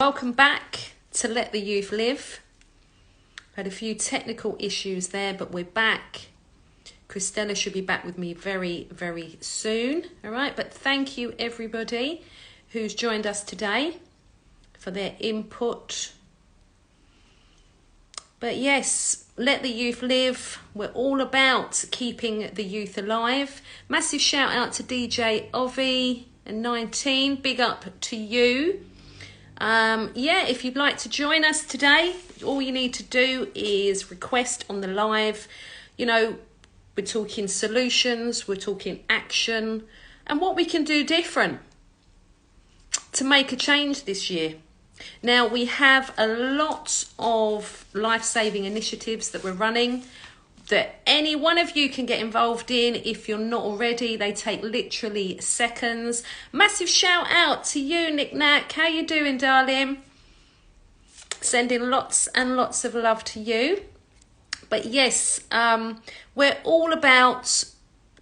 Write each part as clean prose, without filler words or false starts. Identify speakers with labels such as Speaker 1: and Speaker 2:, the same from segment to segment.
Speaker 1: Welcome back to Let the Youth Live. Had a few technical issues there, but we're back. Crystalla should be back with me very, very soon. All right, but thank you everybody who's joined us today for their input. But yes, Let the Youth Live. We're all about keeping the youth alive. Massive shout out to DJ Ovi and 19. Big up to you. If you'd like to join us today, all you need to do is request on the live. You know, we're talking solutions, we're talking action, and what we can do different to make a change this year. Now, we have a lot of life-saving initiatives that we're running that any one of you can get involved in if you're not already. They take literally seconds. Massive shout out to you, Nick Nack. How you doing, darling? Sending lots and lots of love to you. But yes, we're all about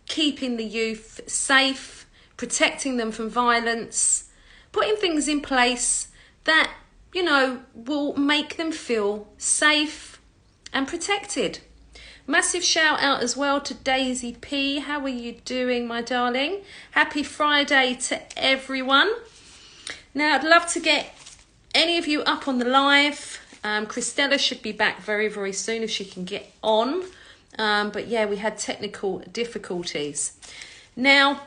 Speaker 1: keeping the youth safe, protecting them from violence, putting things in place that, you know, will make them feel safe and protected. Massive shout out as well to Daisy P. How are you doing, my darling? Happy Friday to everyone. Now, I'd love to get any of you up on the live. Crystalla should be back very, very soon if she can get on. But yeah, we had technical difficulties. Now,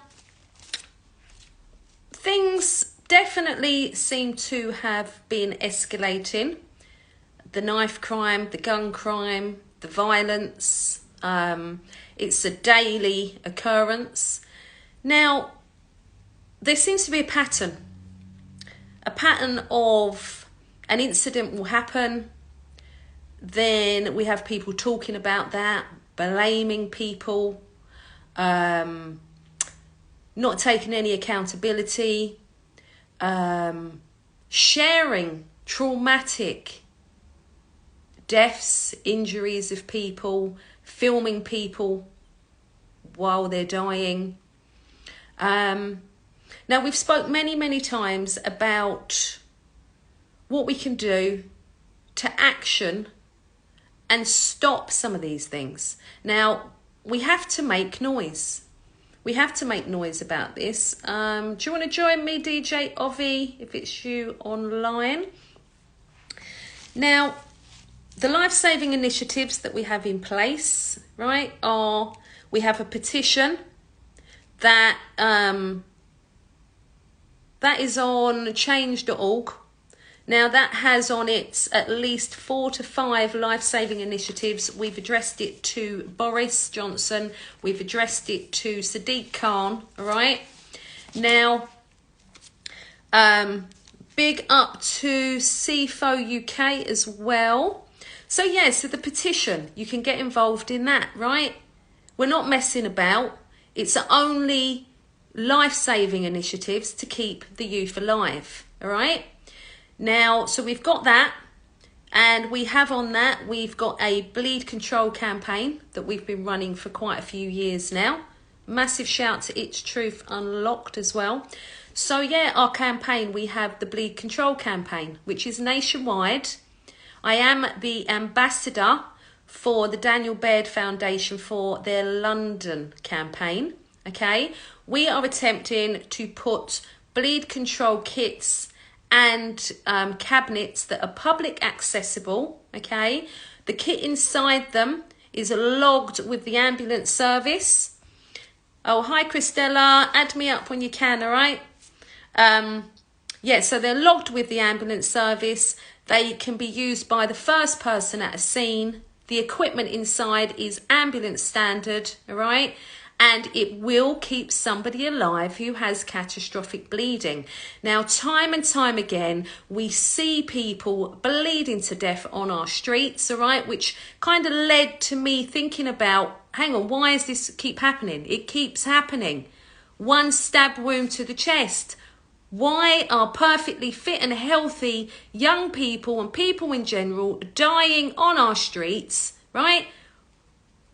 Speaker 1: things definitely seem to have been escalating. The knife crime, the gun crime, the violence, it's a daily occurrence. Now, there seems to be a pattern of an incident will happen, then we have people talking about that, blaming people, not taking any accountability, sharing traumatic deaths, injuries of people, filming people while they're dying. Now, we've spoke many times about what we can do to action and stop some of these things. Now, we have to make noise. We have to make noise about this. Do you want to join me, DJ Ovi, if it's you online? Now, the life-saving initiatives that we have in place, right, are we have a petition that that is on change.org. Now, that has on it at least 4 to 5 life-saving initiatives. We've addressed it to Boris Johnson. We've addressed it to Sadiq Khan, all right? Now, big up to CFO UK as well. So, yeah, so the petition, you can get involved in that, right? We're not messing about. It's only life-saving initiatives to keep the youth alive, all right? Now, so we've got that, and we have on that, we've got a bleed control campaign that we've been running for quite a few years now. Massive shout to It's Truth Unlocked as well. So, yeah, our campaign, we have the bleed control campaign, which is nationwide. I am the ambassador for the Daniel Baird Foundation for their London campaign, okay? We are attempting to put bleed control kits and cabinets that are public accessible, okay? The kit inside them is logged with the ambulance service. Oh, hi, Crystalla. Add me up when you can, all right? Yeah, so they're logged with the ambulance service. They can be used by the first person at a scene. The equipment inside is ambulance standard, all right? And it will keep somebody alive who has catastrophic bleeding. Now, time and time again, we see people bleeding to death on our streets, all right? Which kind of led to me thinking about, hang on, why does this keep happening? It keeps happening. One stab wound to the chest. Why are perfectly fit and healthy young people and people in general dying on our streets, right?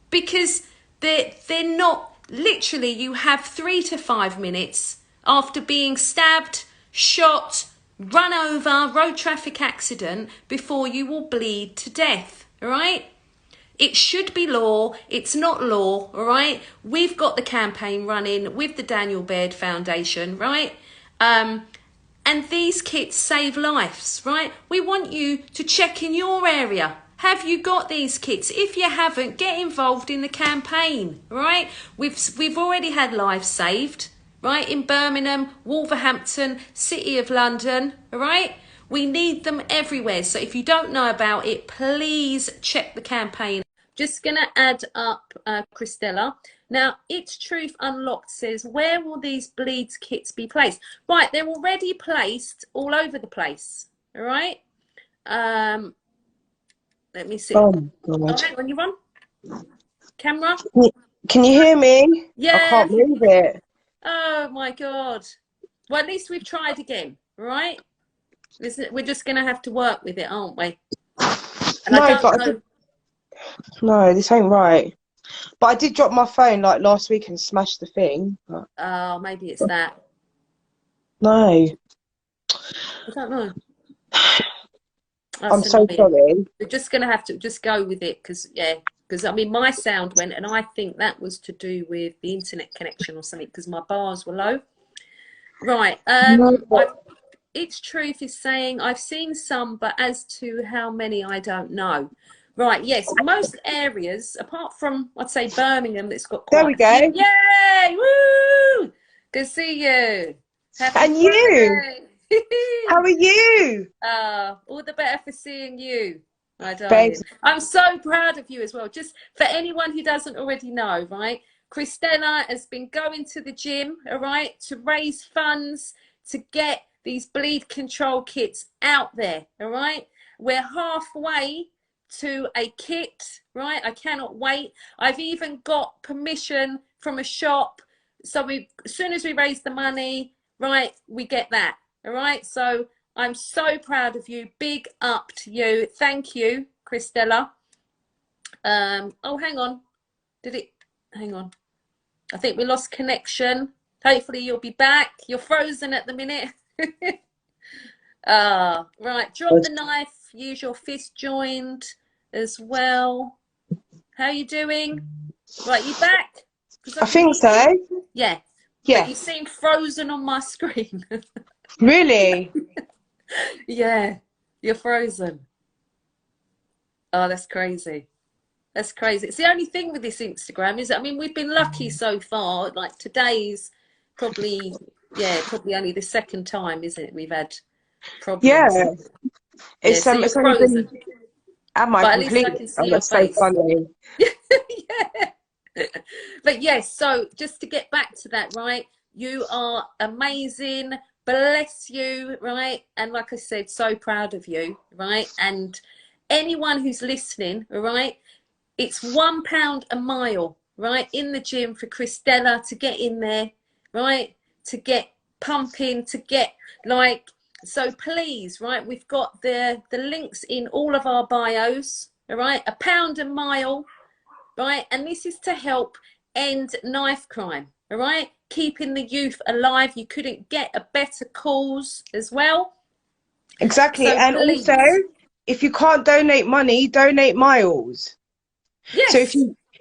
Speaker 1: Because they're not, literally, you have 3 to 5 minutes after being stabbed, shot, run over, road traffic accident before you will bleed to death, all right? It should be law. It's not law, all right? We've got the campaign running with the Daniel Baird Foundation, right? And these kits save lives, right? We want you to check in your area. Have you got these kits? If you haven't, get involved in the campaign, right? We've already had lives saved, right? In Birmingham, Wolverhampton, City of London, all right? We need them everywhere. So if you don't know about it, please check the campaign. Just going to add up Crystalla. Now, It's Truth Unlocked says, where will these bleeds kits be placed? Right, they're already placed all over the place. All right. Let me see.
Speaker 2: Oh,
Speaker 1: Oh,
Speaker 2: God.
Speaker 1: hang on, you on? Camera?
Speaker 2: Can you hear me?
Speaker 1: Yeah.
Speaker 2: I can't move it.
Speaker 1: Oh, my God. Well, at least we've tried again, right? We're just going to have to work with it, aren't we? And
Speaker 2: No,
Speaker 1: I don't know.
Speaker 2: No, this ain't right. But I did drop my phone like last week and smash the thing. But
Speaker 1: Oh, maybe it's that.
Speaker 2: no,
Speaker 1: I don't know.
Speaker 2: I'm so sorry.
Speaker 1: We're just going to have to just go with it because, I mean, my sound went, and I think that was to do with the internet connection or something because my bars were low. Right.
Speaker 2: No,
Speaker 1: It's Truth is saying, I've seen some, but as to how many, I don't know. Right, yes, most areas, apart from, I'd say, Birmingham, that's got
Speaker 2: there
Speaker 1: quite
Speaker 2: we
Speaker 1: a few.
Speaker 2: go.
Speaker 1: Yay! Woo! Good to see you. Happy
Speaker 2: And you?
Speaker 1: Friday.
Speaker 2: How are you?
Speaker 1: All the better for seeing you, my darling.
Speaker 2: Babes.
Speaker 1: I'm so proud of you as well. Just for anyone who doesn't already know, right? Crystalla has been going to the gym, all right, to raise funds to get these bleed control kits out there, all right? We're halfway to a kit, right? I cannot wait. I've even got permission from a shop. So as soon as we raise the money, right, we get that, all right? So I'm so proud of you. Big up to you. Thank you, Crystalla. Oh, hang on. Hang on. I think we lost connection. Hopefully you'll be back. You're frozen at the minute. Right. Drop the knife. Use your fist joined as well. How you doing? Right, you back?
Speaker 2: I think so.
Speaker 1: Yeah.
Speaker 2: Yeah.
Speaker 1: But you seem frozen on my screen.
Speaker 2: Really?
Speaker 1: Yeah, you're frozen. Oh, that's crazy. That's crazy. It's the only thing with this Instagram is, I mean, we've been lucky so far. Like today's probably only the second time, isn't it? We've had problems.
Speaker 2: Yeah. It's
Speaker 1: so you're
Speaker 2: it's only
Speaker 1: frozen.
Speaker 2: been at my
Speaker 1: But at least I
Speaker 2: complete.
Speaker 1: can see
Speaker 2: Oh,
Speaker 1: your
Speaker 2: that's so
Speaker 1: face.
Speaker 2: funny.
Speaker 1: Yeah. But yes, so just to get back to that, right? You are amazing. Bless you, right? And like I said, so proud of you, right? And anyone who's listening, all right? It's £1 a mile, right? In the gym for Crystalla to get in there, right? To get pumping, to get like, so please, right? We've got the links in all of our bios, all right? £1 a mile, right? And this is to help end knife crime, all right? Keeping the youth alive. You couldn't get a better cause as well.
Speaker 2: Exactly.
Speaker 1: So
Speaker 2: And
Speaker 1: please.
Speaker 2: also, if you can't donate money, donate miles.
Speaker 1: Yes.
Speaker 2: So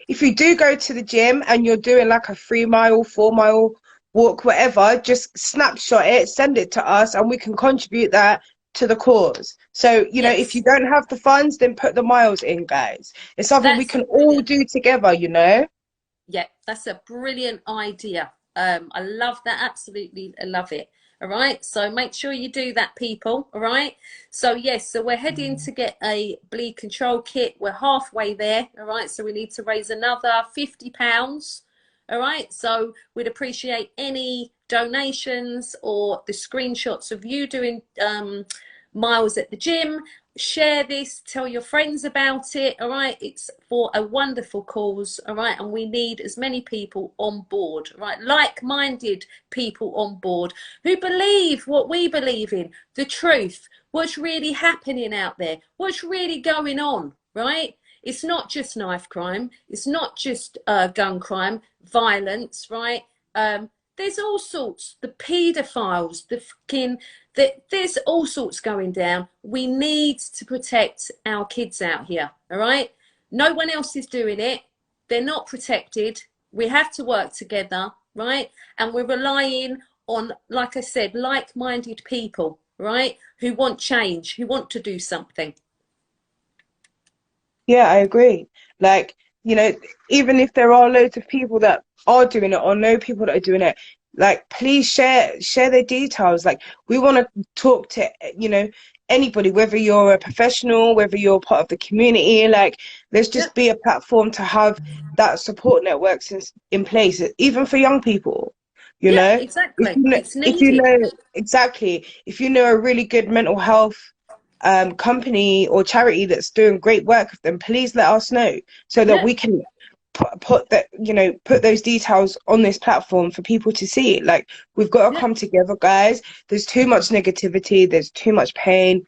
Speaker 2: if you do go to the gym and you're doing like a 3 mile, 4 mile walk, whatever, just snapshot it, send it to us, and we can contribute that to the cause. So, you know, if you don't have the funds, then put the miles in, guys. It's something we can all do together, you know?
Speaker 1: Yeah, that's a brilliant idea. I love that. Absolutely, I love it. All right, so make sure you do that, people. All right, so yes, so we're heading to get a bleed control kit. We're halfway there. All right, so we need to raise another £50. All right, so we'd appreciate any donations or the screenshots of you doing miles at the gym. Share this, tell your friends about it, all right? It's for a wonderful cause, all right? And we need as many people on board, right? Like-minded people on board who believe what we believe in, the truth, what's really happening out there, what's really going on, right? It's not just knife crime. It's not just gun crime, violence, right? there's all sorts. The paedophiles, there's all sorts going down. We need to protect our kids out here, all right? No one else is doing it. They're not protected. We have to work together, right? And we're relying on, like I said, like-minded people, right? Who want change, who want to do something.
Speaker 2: Yeah, I agree. Like, you know, even if there are loads of people that are doing it or know people that are doing it, like please share their details. Like we want to talk to, you know, anybody, whether you're a professional, whether you're part of the community, like let's
Speaker 1: Yeah,
Speaker 2: just be a platform to have that support networks in place, even for young people, you
Speaker 1: yeah,
Speaker 2: know.
Speaker 1: exactly. It's
Speaker 2: If you
Speaker 1: needed.
Speaker 2: know exactly, if you know a really good mental health company or charity that's doing great work, then please let us know so that
Speaker 1: Yeah,
Speaker 2: we can put that, you know, put those details on this platform for people to see. Like we've got to
Speaker 1: yeah,
Speaker 2: come together, guys. There's too much negativity, there's too much pain,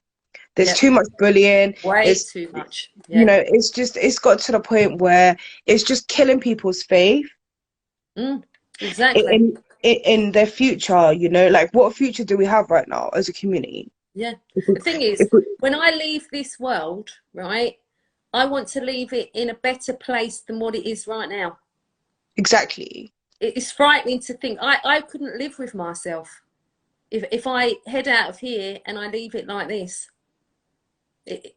Speaker 2: there's
Speaker 1: yeah.
Speaker 2: too much bullying.
Speaker 1: Way
Speaker 2: It's,
Speaker 1: too much.
Speaker 2: you
Speaker 1: Yeah.
Speaker 2: know, it's got to the point where it's just killing people's faith
Speaker 1: Mm, exactly.
Speaker 2: in in their future, you know. Like what future do we have right now as a community?
Speaker 1: Yeah.
Speaker 2: if we,
Speaker 1: The thing
Speaker 2: if
Speaker 1: is,
Speaker 2: we,
Speaker 1: when I leave this world, right, I want to leave it in a better place than what it is right now.
Speaker 2: exactly.
Speaker 1: It's frightening to think I couldn't live with myself if I head out of here and I leave it like this. It,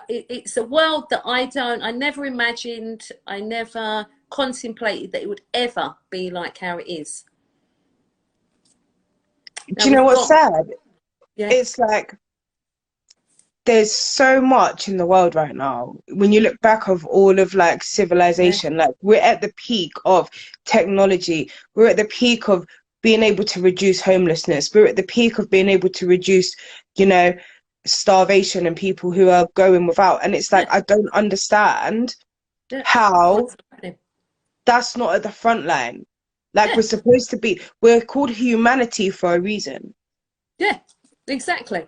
Speaker 1: it's a world that I never imagined, I never contemplated that it would ever be like how it is. Now
Speaker 2: Do you know
Speaker 1: we've
Speaker 2: what's
Speaker 1: got,
Speaker 2: sad?
Speaker 1: yeah,
Speaker 2: It's like there's so much in the world right now. When you look back of all of like
Speaker 1: yeah,
Speaker 2: civilization, like we're at the peak of technology. We're at the peak of being able to reduce homelessness. We're at the peak of being able to reduce, you know, starvation and people who are going without. And it's
Speaker 1: yeah,
Speaker 2: like I don't understand
Speaker 1: yeah.
Speaker 2: how
Speaker 1: What's happening?
Speaker 2: that's not at the front line. Like
Speaker 1: Yeah,
Speaker 2: we're supposed to be, we're called humanity for a reason.
Speaker 1: yeah, exactly.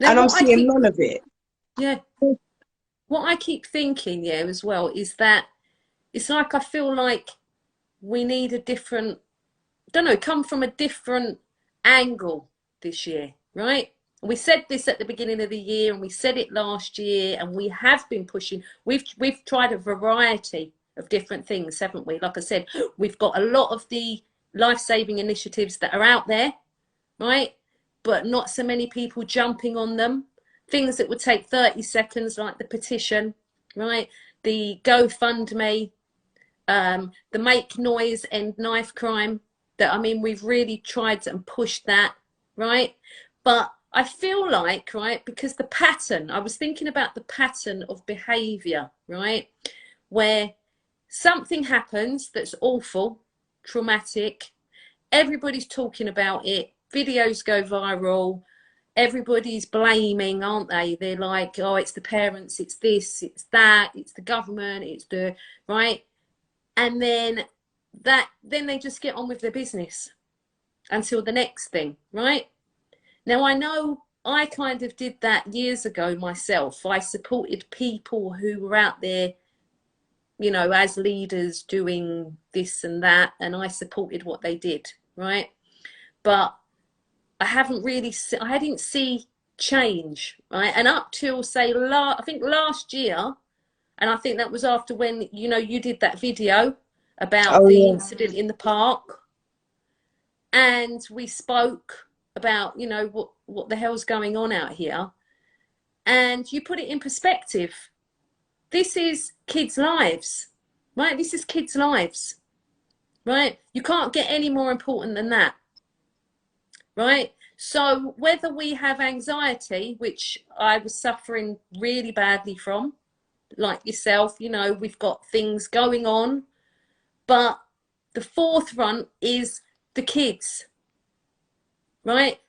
Speaker 1: Now
Speaker 2: And I'm
Speaker 1: what I
Speaker 2: seeing
Speaker 1: keep,
Speaker 2: none of it.
Speaker 1: yeah, what I keep thinking, yeah, as well, is that it's like I feel like we need a different, don't know, come from a different angle this year, right? We said this at the beginning of the year, and we said it last year, and we have been pushing. We've tried a variety of different things, haven't we? Like I said, we've got a lot of the life-saving initiatives that are out there, right? But not so many people jumping on them. Things that would take 30 seconds, like the petition, right? The GoFundMe, the Make Noise End Knife Crime. That, I mean, we've really tried and pushed that, right? But I feel like, right, because the pattern, I was thinking about the pattern of behaviour, right, where something happens that's awful, traumatic, everybody's talking about it, videos go viral, everybody's blaming, aren't they? They're like, oh, it's the parents, it's this, it's that, it's the government, it's the, right? And then they just get on with their business until the next thing, right? Now I know I kind of did that years ago myself. I supported people who were out there, you know, as leaders doing this and that, and I supported what they did, right? But I didn't see change, right? And up till say I think last year, and I think that was after when, you know, you did that video about
Speaker 2: Oh
Speaker 1: the
Speaker 2: yeah.
Speaker 1: incident in the park, and we spoke about, you know, what the hell's going on out here, and you put it in perspective. This is kids' lives, right? This is kids' lives, right? You can't get any more important than that, right? So whether we have anxiety, which I was suffering really badly from, like yourself, you know, we've got things going on, but the forefront is the kids, right?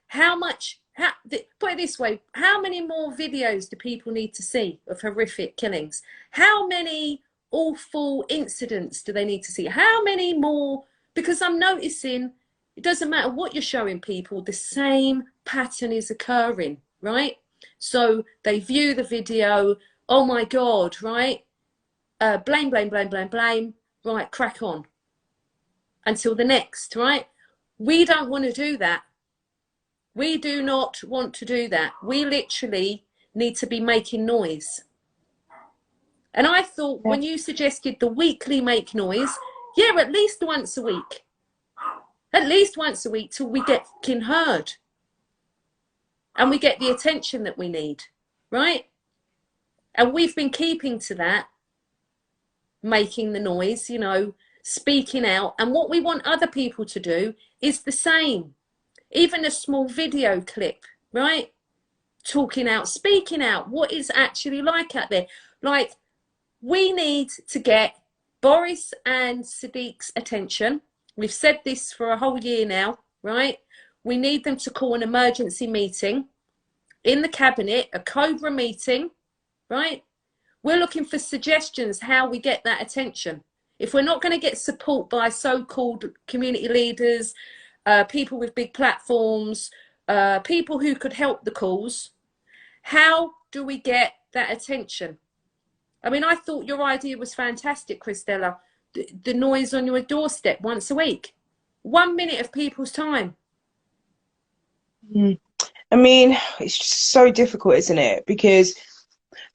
Speaker 1: Put it this way, how many more videos do people need to see of horrific killings? How many awful incidents do they need to see? How many more? Because I'm noticing it doesn't matter what you're showing people, the same pattern is occurring, right? So they view the video, oh my God, right? Blame, blame, blame, blame, blame, right, crack on. until the next, right? We don't want to do that. We do not want to do that. We literally need to be making noise. And I thought
Speaker 2: Yeah.
Speaker 1: when you suggested the weekly make noise, yeah, at least once a week. At least once a week till we get fucking heard. And we get the attention that we need, right? And we've been keeping to that, making the noise, you know, speaking out. And what we want other people to do is the same. Even a small video clip, right? Talking out, speaking out, what it's actually like out there. Like, we need to get Boris and Sadiq's attention. We've said this for a whole year now, right? We need them to call an emergency meeting in the cabinet, a Cobra meeting, right? We're looking for suggestions how we get that attention. If we're not going to get support by so-called community leaders, people with big platforms, people who could help the cause, how do we get that attention? I mean, I thought your idea was fantastic, Crystalla. The noise on your doorstep once a week. 1 minute of people's time.
Speaker 2: I mean, it's just so difficult, isn't it? Because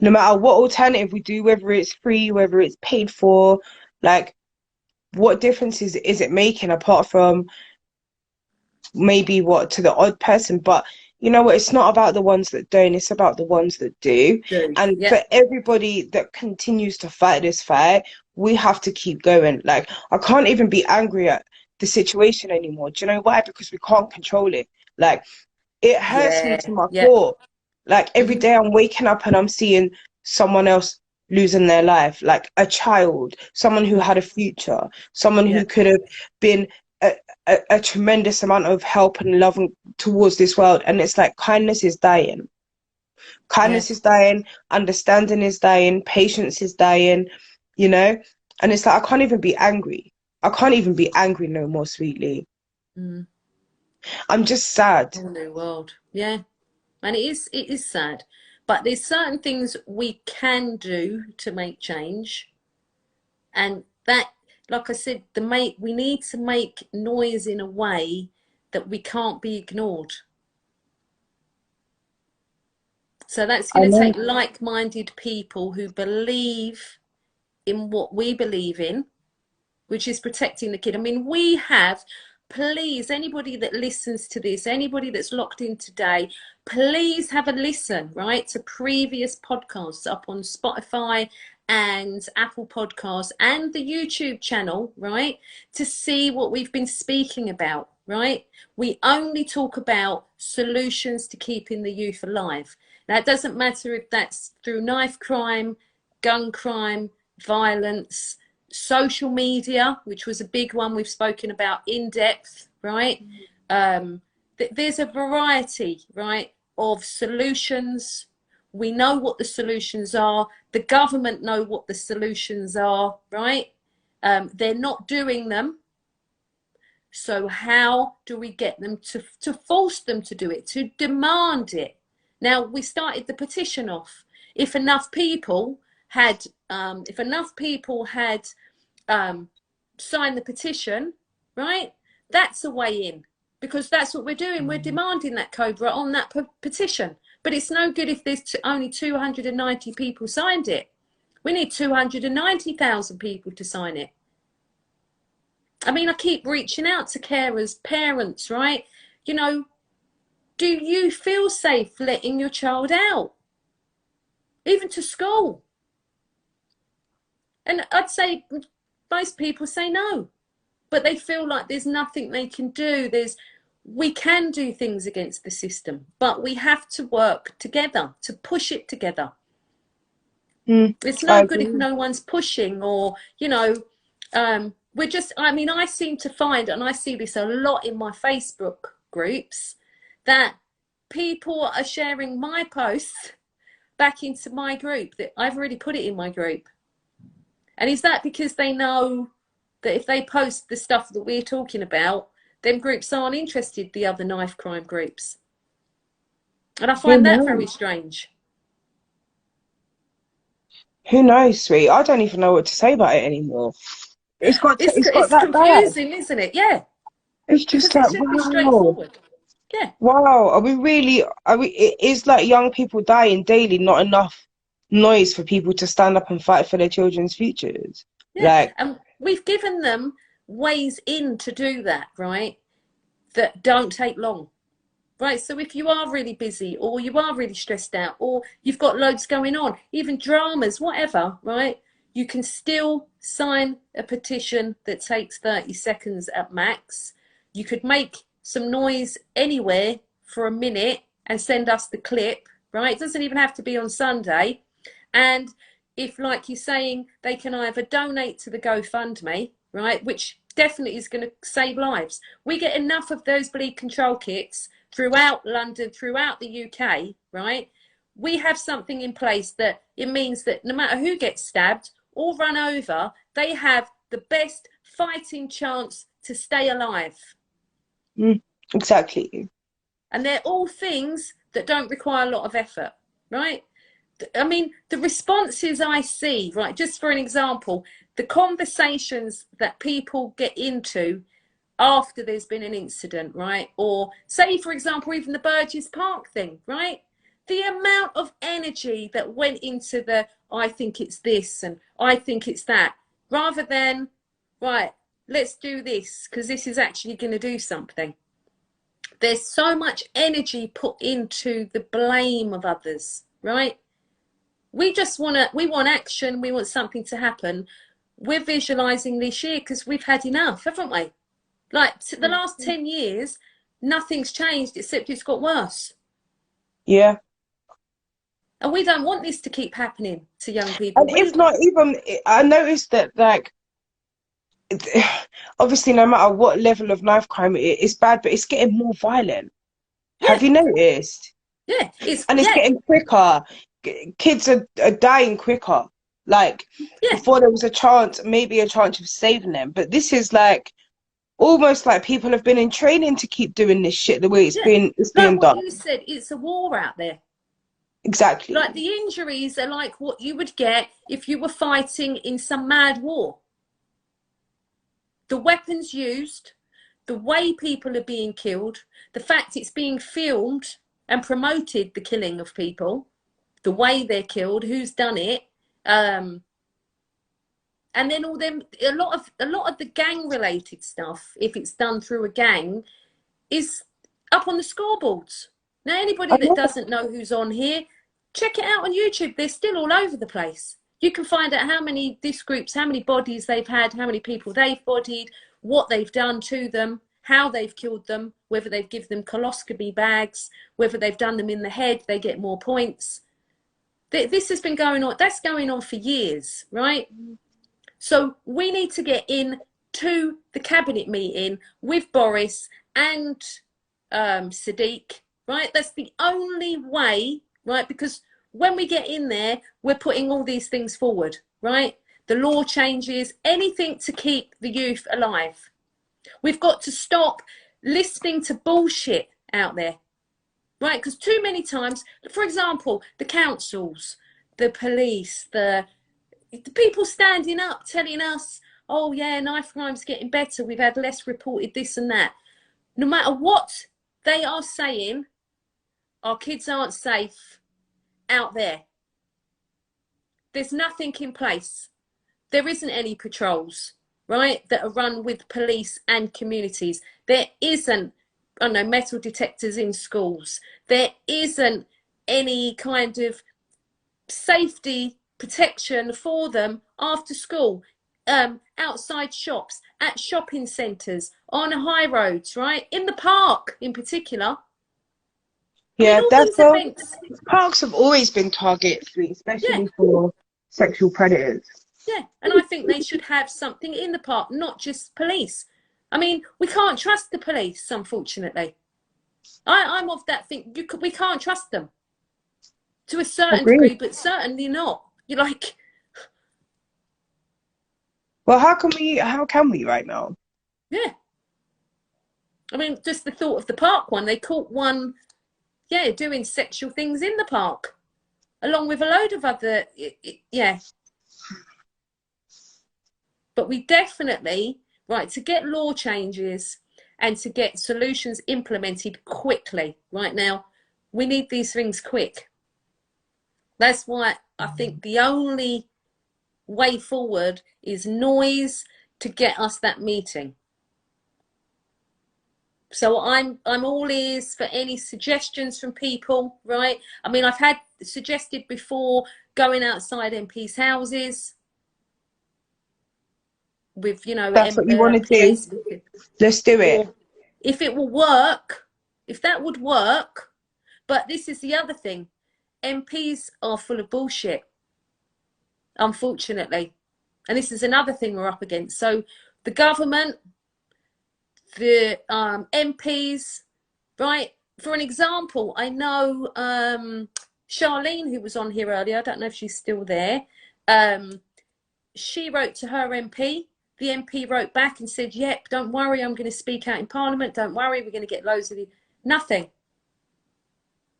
Speaker 2: no matter what alternative we do, whether it's free, whether it's paid for, like, what difference is it making apart from maybe what to the odd person? But you know what? It's not about the ones that don't, it's about the ones that do. And
Speaker 1: Yeah.
Speaker 2: for everybody that continues to fight this fight, we have to keep going. Like, I can't even be angry at the situation anymore. Do you know why? Because we can't control it. Like, it hurts me
Speaker 1: Yeah.
Speaker 2: to my
Speaker 1: Yeah.
Speaker 2: core. Like, every day I'm waking up and I'm seeing someone else losing their life, like a child, someone who had a future, someone
Speaker 1: Yeah.
Speaker 2: who could have been a tremendous amount of help and love towards this world. And it's like kindness is dying.
Speaker 1: Yeah.
Speaker 2: Kindness is dying, understanding is dying, patience is dying, you know? And it's like, I can't even be angry. I can't even be angry no more, sweetly.
Speaker 1: Mm.
Speaker 2: I'm just sad.
Speaker 1: Whole new world. Yeah. And it is sad. But there's certain things we can do to make change. And that, like I said, we need to make noise in a way that we can't be ignored. So that's
Speaker 2: I
Speaker 1: going to
Speaker 2: know.
Speaker 1: take like-minded people who believe in what we believe in, which is protecting the kid. I mean, we have, please, anybody that listens to this, anybody that's locked in today, please have a listen, right, to previous podcasts up on Spotify and Apple Podcasts and the YouTube channel, right, to see what we've been speaking about, right? We only talk about solutions to keeping the youth alive. Now, it doesn't matter if that's through knife crime, gun crime, violence, social media, which was a big one we've spoken about in depth, right? There's a variety, right, of solutions. We know what the solutions are. The government know what the solutions are, right? They're not doing them. So how do we get them to force them to do it, to demand it? Now, we started the petition off. If enough people had signed the petition, right, that's a way in, because that's what we're doing. We're demanding that Cobra on that petition. But it's no good if there's only 290 people signed it. We need 290,000 people to sign it. I mean, I keep reaching out to carers, parents, right? You know, do you feel safe letting your child out? Even to school? And I'd say most people say no, but they feel like there's nothing they can do. We can do things against the system, but we have to work together to push it together. It's
Speaker 2: I
Speaker 1: no good if
Speaker 2: agree.
Speaker 1: no one's pushing, or, you know, I mean, I seem to find, and I see this a lot in my Facebook groups, that people are sharing my posts back into my group, that I've already put it in my group. And is that because they know that if they post the stuff that we're talking about, them groups aren't interested, the other knife crime groups? And I
Speaker 2: Who
Speaker 1: find that very
Speaker 2: knows?
Speaker 1: strange.
Speaker 2: Who knows, sweet? I don't even know what to say about it anymore. it's got
Speaker 1: It's
Speaker 2: that bad.
Speaker 1: confusing, isn't it? Yeah,
Speaker 2: It's just
Speaker 1: because it
Speaker 2: like,
Speaker 1: should be
Speaker 2: wow.
Speaker 1: straightforward. Yeah,
Speaker 2: Wow, are we really, are we, it is like young people dying daily, not enough noise for people to stand up and fight for their children's futures.
Speaker 1: yeah.
Speaker 2: Like,
Speaker 1: And we've given them ways in to do that, right? That don't take long. Right, so if you are really busy or you are really stressed out or you've got loads going on, even dramas, whatever, right, you can still sign a petition that takes 30 seconds at max. You could make some noise anywhere for a minute and send us the clip, right? It doesn't even have to be on Sunday. And if, like you're saying, they can either donate to the GoFundMe, right, which definitely is going to save lives. We get enough of those bleed control kits throughout London, throughout the UK, right? We have something in place that it means that no matter who gets stabbed or run over, they have the best fighting chance to stay alive.
Speaker 2: exactly.
Speaker 1: And they're all things that don't require a lot of effort, right? I mean, the responses I see, right, just for an example, the conversations that people get into after there's been an incident, right? Or say, for example, even the Burgess Park thing, right? The amount of energy that went into the, I think it's this and I think it's that, rather than, right, let's do this because this is actually going to do something. There's so much energy put into the blame of others, right? We just we want action, we want something to happen. We're visualizing this year because we've had enough, haven't we? Like the last 10 years, nothing's changed except it's got worse.
Speaker 2: Yeah.
Speaker 1: And we don't want this to keep happening to young people.
Speaker 2: And if not even, I noticed that, like, obviously, no matter what level of knife crime it's bad, but it's getting more violent. Have
Speaker 1: Yeah,
Speaker 2: you noticed?
Speaker 1: yeah, it's,
Speaker 2: And it's
Speaker 1: yeah,
Speaker 2: getting quicker. Kids are dying quicker. Like,
Speaker 1: yeah,
Speaker 2: before there was a chance, maybe a chance of saving them. But this is like almost like people have been in training to keep doing this shit the way
Speaker 1: yeah.
Speaker 2: it's
Speaker 1: Like
Speaker 2: being
Speaker 1: what
Speaker 2: done.
Speaker 1: you said, it's a war out there. Like
Speaker 2: Exactly.
Speaker 1: the injuries are like what you would get if you were fighting in some mad war. The weapons used, the way people are being killed, the fact it's being filmed and promoted, the killing of people, the way they're killed, who's done it, and then all them, a lot of the gang related stuff, if it's done through a gang, is up on the scoreboards. Now
Speaker 2: I
Speaker 1: anybody that
Speaker 2: know.
Speaker 1: doesn't know who's on here, check it out on YouTube. They're still all over the place. You can find out how many this groups, how many bodies they've had, how many people they've bodied, what they've done to them, how they've killed them, whether they've given them coloscopy bags, whether they've done them in the head, they get more points. This has been going on, that's going on for years, right? So we need to get in to the cabinet meeting with Boris and Sadiq, right? That's the only way, right? Because when we get in there, we're putting all these things forward, right? The law changes, anything to keep the youth alive. We've got to stop listening to bullshit out there, right? Because too many times, for example, the councils, the police, the people standing up telling us, oh yeah, knife crime's getting better, we've had less reported this and that. No matter what they are saying, our kids aren't safe out there. There's nothing in place. There isn't any patrols, right, that are run with police and communities. There isn't, I don't know, metal detectors in schools. There isn't any kind of safety protection for them after school, outside shops, at shopping centres, on high roads, right? In the park in particular. I mean,
Speaker 2: Yeah,
Speaker 1: all
Speaker 2: that's
Speaker 1: these events,
Speaker 2: parks have always been targets,
Speaker 1: yeah,
Speaker 2: especially for sexual predators.
Speaker 1: yeah. And I think they should have something in the park, not just police. I mean, we can't trust the police, unfortunately. I'm of that thing. We can't trust them to a certain
Speaker 2: Agreed.
Speaker 1: degree, but certainly not. You're like,
Speaker 2: Well, how can we right now?
Speaker 1: yeah. I mean, just the thought of the park one, they caught one, yeah, doing sexual things in the park, along with a load of other, yeah. But we definitely, right, to get law changes and to get solutions implemented quickly, right now, we need these things quick. That's why I think the only way forward is noise to get us that meeting. So I'm all ears for any suggestions from people, right? I mean, I've had suggested before going outside MPs' houses with, you know,
Speaker 2: That's what you want to do.
Speaker 1: PAs.
Speaker 2: Let's do it.
Speaker 1: Or if it will work, if that would work. But this is the other thing. MPs are full of bullshit, unfortunately. And this is another thing we're up against. So the government, the MPs, right? For an example, I know Charlene, who was on here earlier, I don't know if she's still there. She wrote to her MP. The MP wrote back and said, yep, don't worry, I'm going to speak out in Parliament. Don't worry, we're going to get loads of nothing.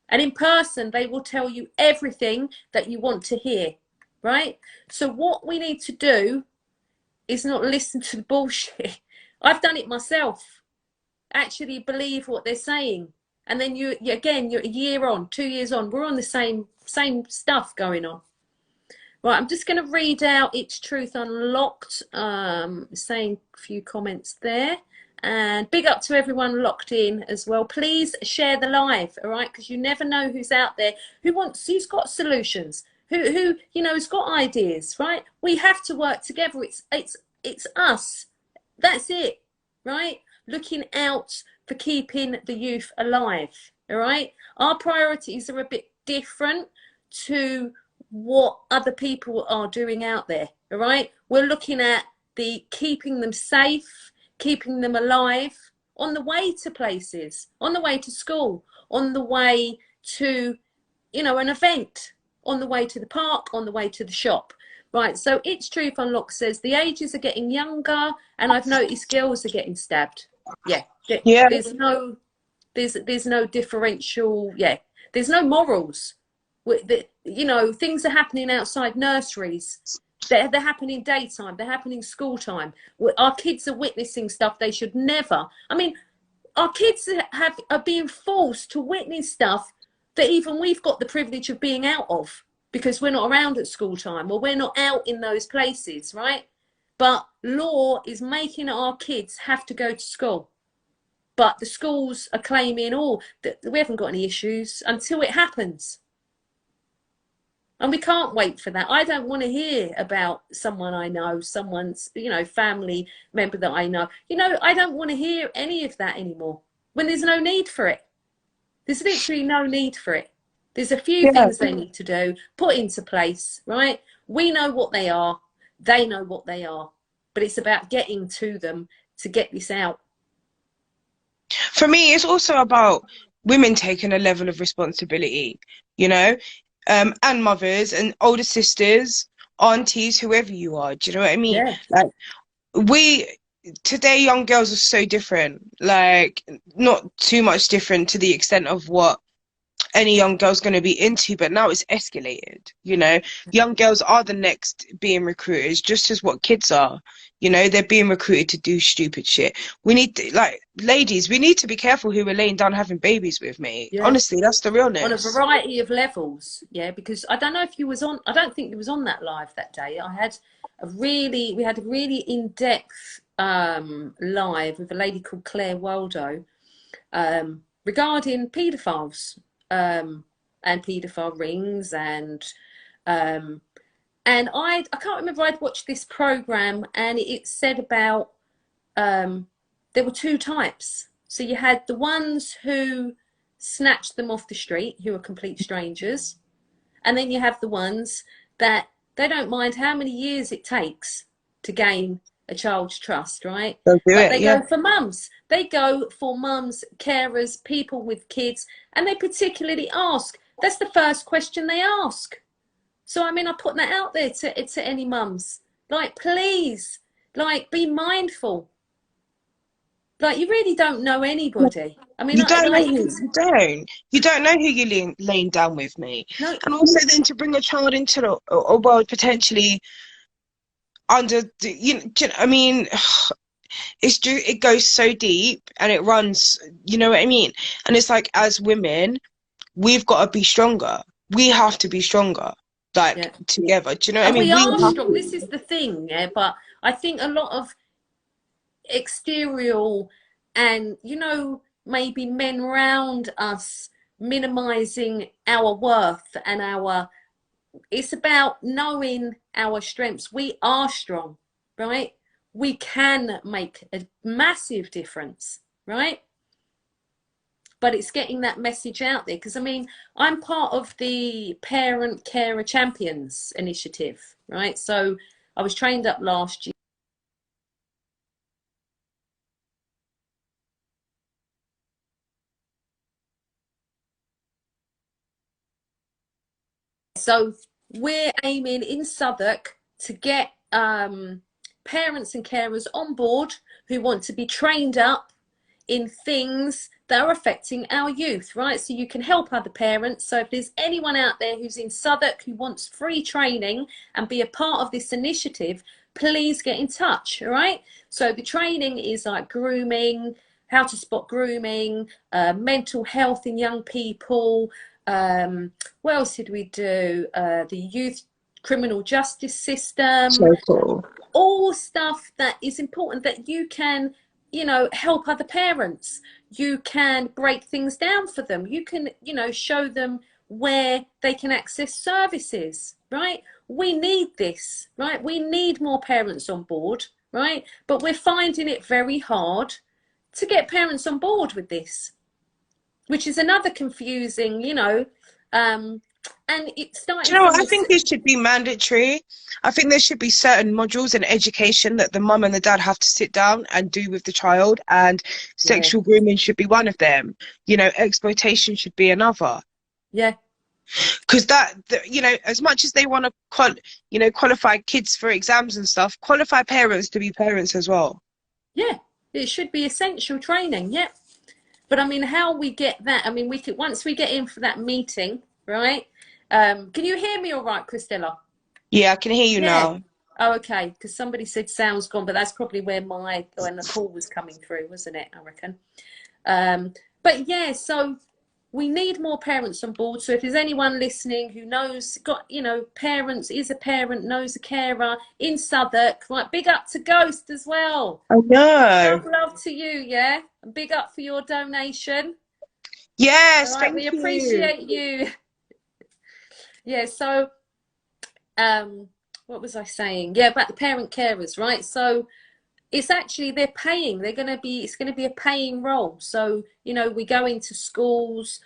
Speaker 1: And in person, they will tell you everything that you want to hear, right? So what we need to do is not listen to the bullshit. I've done it myself. Actually believe what they're saying. And then you're a year on, 2 years on, we're on the same stuff going on. Right, I'm just going to read out It's Truth Unlocked, saying a few comments there. And big up to everyone locked in as well. Please share the live, all right? Because you never know who's out there, who's got solutions, who you know, has got ideas, right? We have to work together. It's us. That's it, right? Looking out for keeping the youth alive, all right? Our priorities are a bit different to what other people are doing out there, all right? We're looking at the keeping them safe, keeping them alive on the way to places, on the way to school, on the way to, you know, an event, on the way to the park, on the way to the shop. Right, so It's Truth Unlocked says the ages are getting younger and I've noticed girls are getting stabbed. Yeah. There's no differential, there's no morals. You know, things are happening outside nurseries. They're happening daytime. They're happening school time. Our kids are witnessing stuff they should never. I mean, our kids are being forced to witness stuff that even we've got the privilege of being out of because we're not around at school time or we're not out in those places, right? But law is making our kids have to go to school. But the schools are claiming, that we haven't got any issues until it happens. And we can't wait for that. I don't want to hear about someone I know, someone's, you know, family member that I know. You know, I don't want to hear any of that anymore when there's no need for it. There's literally no need for it. There's a few things they need to do, put into place, right? We know what they are. They know what they are. But it's about getting to them to get this out.
Speaker 2: For me, it's also about women taking a level of responsibility, you know? And mothers and older sisters, aunties, whoever you are. Do you know what I mean?
Speaker 1: Yeah.
Speaker 2: Like today, young girls are so different. Like not too much different to the extent of what any young girl's going to be into, but now it's escalated. You know, young girls are the next being recruited, just as what kids are. You know, they're being recruited to do stupid shit. We need to, like, ladies, we need to be careful who we're laying down having babies with, mate. Yeah. Honestly, that's the realness.
Speaker 1: On a variety of levels, yeah, because I don't know if you was on, I don't think you was on that live that day. We had a really in-depth live with a lady called Claire Waldo regarding paedophiles and paedophile rings and I can't remember, I'd watched this program and it said about there were two types. So you had the ones who snatched them off the street, who are complete strangers, and then you have the ones that they don't mind how many years it takes to gain a child's trust, right? They go for mums. They go for mums, carers, people with kids, and they particularly ask. That's the first question they ask. So, I mean, I put that out there to any mums. Like, please, like, be mindful. Like, you really don't know anybody. I mean,
Speaker 2: you don't know who you're laying down with, mate. No. And also then to bring a child into a world potentially under the, I mean, it goes so deep and it runs, you know what I mean? And it's like, as women, we've got to be stronger. We have to be stronger,
Speaker 1: Yeah.
Speaker 2: like together. Do you know what I
Speaker 1: And
Speaker 2: mean?
Speaker 1: we
Speaker 2: We
Speaker 1: are
Speaker 2: have
Speaker 1: strong. This
Speaker 2: to.
Speaker 1: is the thing, yeah. But I think a lot of exterior and, maybe men round us minimizing our worth and it's about knowing our strengths. We are strong, right? We can make a massive difference, right? But it's getting that message out there, because I mean, I'm part of the Parent Carer Champions initiative, right? So I was trained up last year. So we're aiming in Southwark to get parents and carers on board who want to be trained up in things that are affecting our youth, right? So you can help other parents. So if there's anyone out there who's in Southwark who wants free training and be a part of this initiative, please get in touch, all right? So the training is like grooming, how to spot grooming, mental health in young people. What else did we do? The youth criminal justice system,
Speaker 2: So cool.
Speaker 1: all stuff that is important that you can, help other parents. You can break things down for them. You can, show them where they can access services, right? We need this, right? We need more parents on board, right? But we're finding it very hard to get parents on board with this, which is another confusing, and it's
Speaker 2: Do
Speaker 1: starting
Speaker 2: you know what?
Speaker 1: from
Speaker 2: I
Speaker 1: this.
Speaker 2: think it should be mandatory. I think there should be certain modules in education that the mum and the dad have to sit down and do with the child, and
Speaker 1: Yeah,
Speaker 2: sexual grooming should be one of them. Exploitation should be another.
Speaker 1: yeah,
Speaker 2: Because as much as they want to qualify kids for exams and stuff, qualify parents to be parents as well.
Speaker 1: yeah. It should be essential training. Yeah. But I mean, how we get that? I mean, we could, once we get in for that meeting, right? Can you hear me all right, Crystalla?
Speaker 2: Yeah, I can hear you
Speaker 1: Yeah.
Speaker 2: now.
Speaker 1: Oh, okay. Because somebody said sound's gone, but that's probably when the call was coming through, wasn't it? I reckon. But yeah, so we need more parents on board. So if there's anyone listening who knows, parents, is a parent, knows a carer in Southwark, right? Big up to Ghost as well.
Speaker 2: I know.
Speaker 1: Love to you, yeah. And big up for your donation. All
Speaker 2: Yes,
Speaker 1: right, we
Speaker 2: thank you.
Speaker 1: appreciate you. Yeah, so what was I saying? Yeah, about the parent carers, right? So it's actually it's gonna be a paying role. So, we go into schools,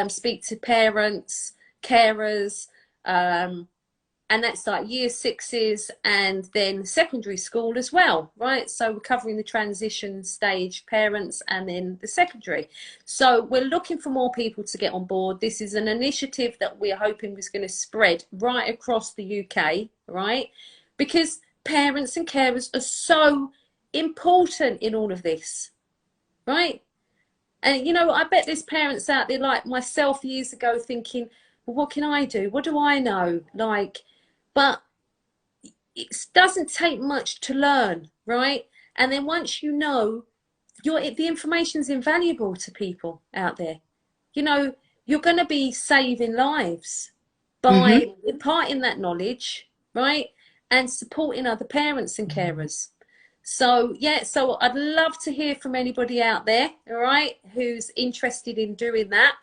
Speaker 1: speak to parents, carers, and that's like year sixes and then secondary school as well, right? So we're covering the transition stage parents and then the secondary. So we're looking for more people to get on board. This is an initiative that we're hoping is going to spread right across the UK, right? Because parents and carers are so important in all of this, right? And I bet there's parents out there like myself years ago thinking, well, what can I do? What do I know? But it doesn't take much to learn, right? And then once you know, the information's invaluable to people out there. You're going to be saving lives
Speaker 2: Hmm.
Speaker 1: by imparting that knowledge, right? And supporting other parents and carers. So, yeah, so I'd love to hear from anybody out there, all right, who's interested in doing that.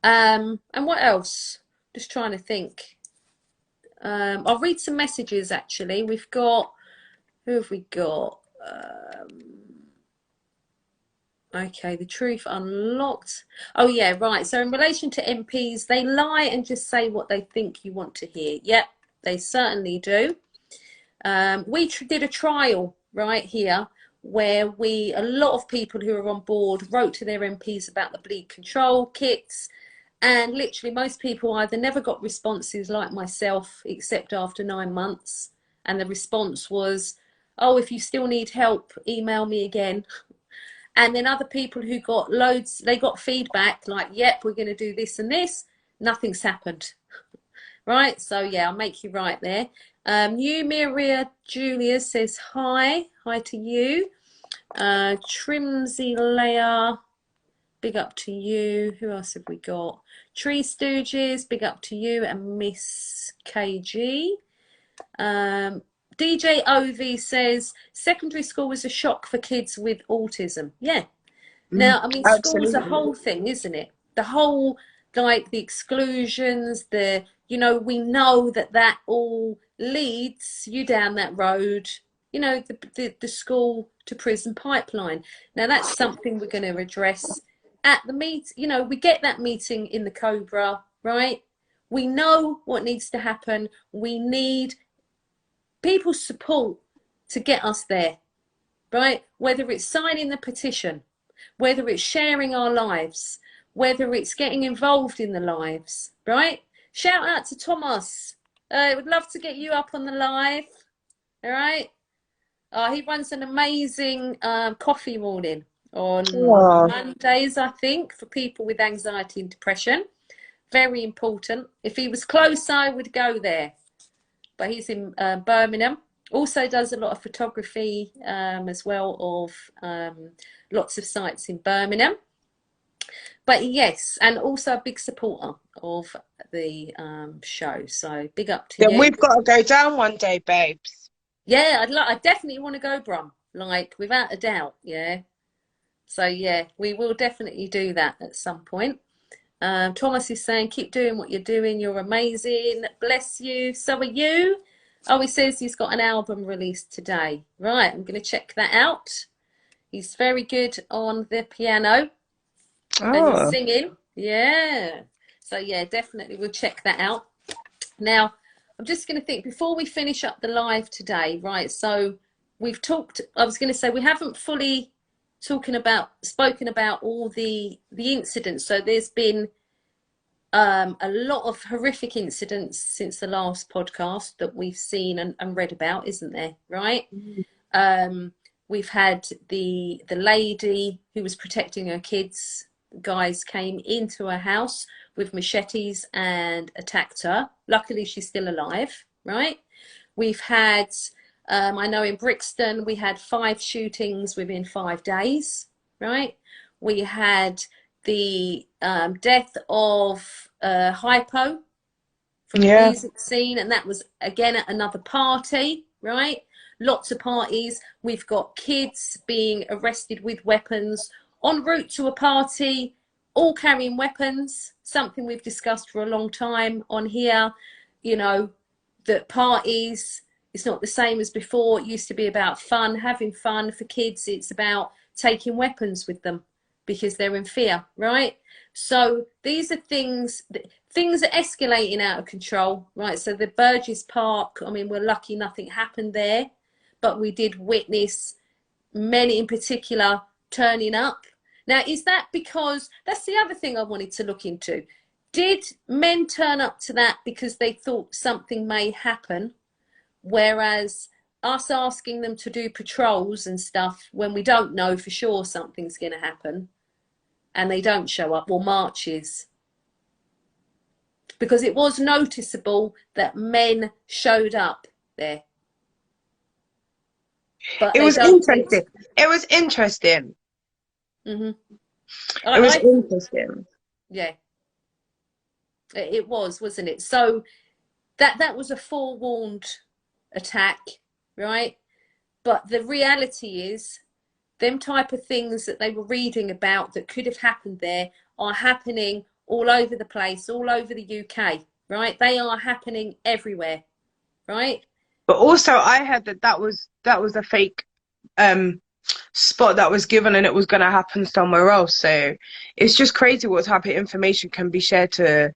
Speaker 1: And what else? Just trying to think. I'll read some messages actually. Who have we got? Okay, the truth unlocked. Oh yeah, right. So in relation to MPs, they lie and just say what they think you want to hear. Yep, they certainly do. We did a trial right here where a lot of people who are on board wrote to their MPs about the bleed control kits. And literally most people either never got responses like myself, except after 9 months. And the response was, oh, if you still need help, email me again. And then other people who got loads, they got feedback like, yep, we're going to do this and this. Nothing's happened, right? So yeah, I'll make you right there. New Maria Julia says hi. Hi to you. Trimsy Leia, big up to you. Who else have we got? Tree Stooges, big up to you. And Miss KG. DJ OV says secondary school was a shock for kids with autism. Yeah. Now, I mean, school's a
Speaker 2: Absolutely.
Speaker 1: whole thing, isn't it? The whole, like the exclusions, we know that all leads you down that road, the school to prison pipeline. Now, that's something we're going to address at the meet. We get that meeting in the Cobra, right? We know what needs to happen. We need people's support to get us there, right? Whether it's signing the petition, whether it's sharing our lives, whether it's getting involved in the lives, right? Shout out to Thomas. I would love to get you up on the live, all right? He runs an amazing coffee morning on Mondays, I think, for people with anxiety and depression. Very important. If he was close, I would go there. But he's in Birmingham. Also does a lot of photography as well of lots of sites in Birmingham. But yes, and also a big supporter of the show. So big up to
Speaker 2: Then
Speaker 1: you.
Speaker 2: we've got to go down one day, babes.
Speaker 1: Yeah, I definitely want to go, Brum. Like, without a doubt, yeah. So yeah, we will definitely do that at some point. Thomas is saying, keep doing what you're doing. You're amazing. Bless you. So are you. Oh, he says he's got an album released today. Right, I'm going to check that out. He's very good on the piano and he's singing. Yeah. So yeah, definitely we'll check that out. Now, I'm just going to think before we finish up the live today, right? So we've talked, I was going to say we haven't fully spoken about all the incidents. So there's been a lot of horrific incidents since the last podcast that we've seen and read about, isn't there? Right? We've had the lady who was protecting her kids. Guys came into her house with machetes and attacked her. Luckily, she's still alive. Right? We've had, I know in Brixton, we had 5 shootings within 5 days. Right? We had the death of Hypo from the music scene, and that was again at another party, right? Lots of parties. We've got kids being arrested with weapons en route to a party, all carrying weapons, something we've discussed for a long time on here. That parties, it's not the same as before. It used to be about fun, having fun. For kids, it's about taking weapons with them because they're in fear, right? So these are things are escalating out of control, right? So the Burgess Park, I mean, we're lucky nothing happened there, but we did witness men in particular turning up. Now, is that because, that's the other thing I wanted to look into. Did men turn up to that because they thought something may happen, whereas us asking them to do patrols and stuff when we don't know for sure something's going to happen, and they don't show up, or marches? Because it was noticeable that men showed up there. But
Speaker 2: it was interesting. It was interesting.
Speaker 1: Mm-hmm.
Speaker 2: It was interesting.
Speaker 1: Yeah. It was, wasn't it? So that was a forewarned attack, right? But the reality is, them type of things that they were reading about that could have happened there are happening all over the place, all over the UK, right? They are happening everywhere, right?
Speaker 2: But also, I heard that was a fake spot that was given, and it was going to happen somewhere else. So it's just crazy what type of information can be shared to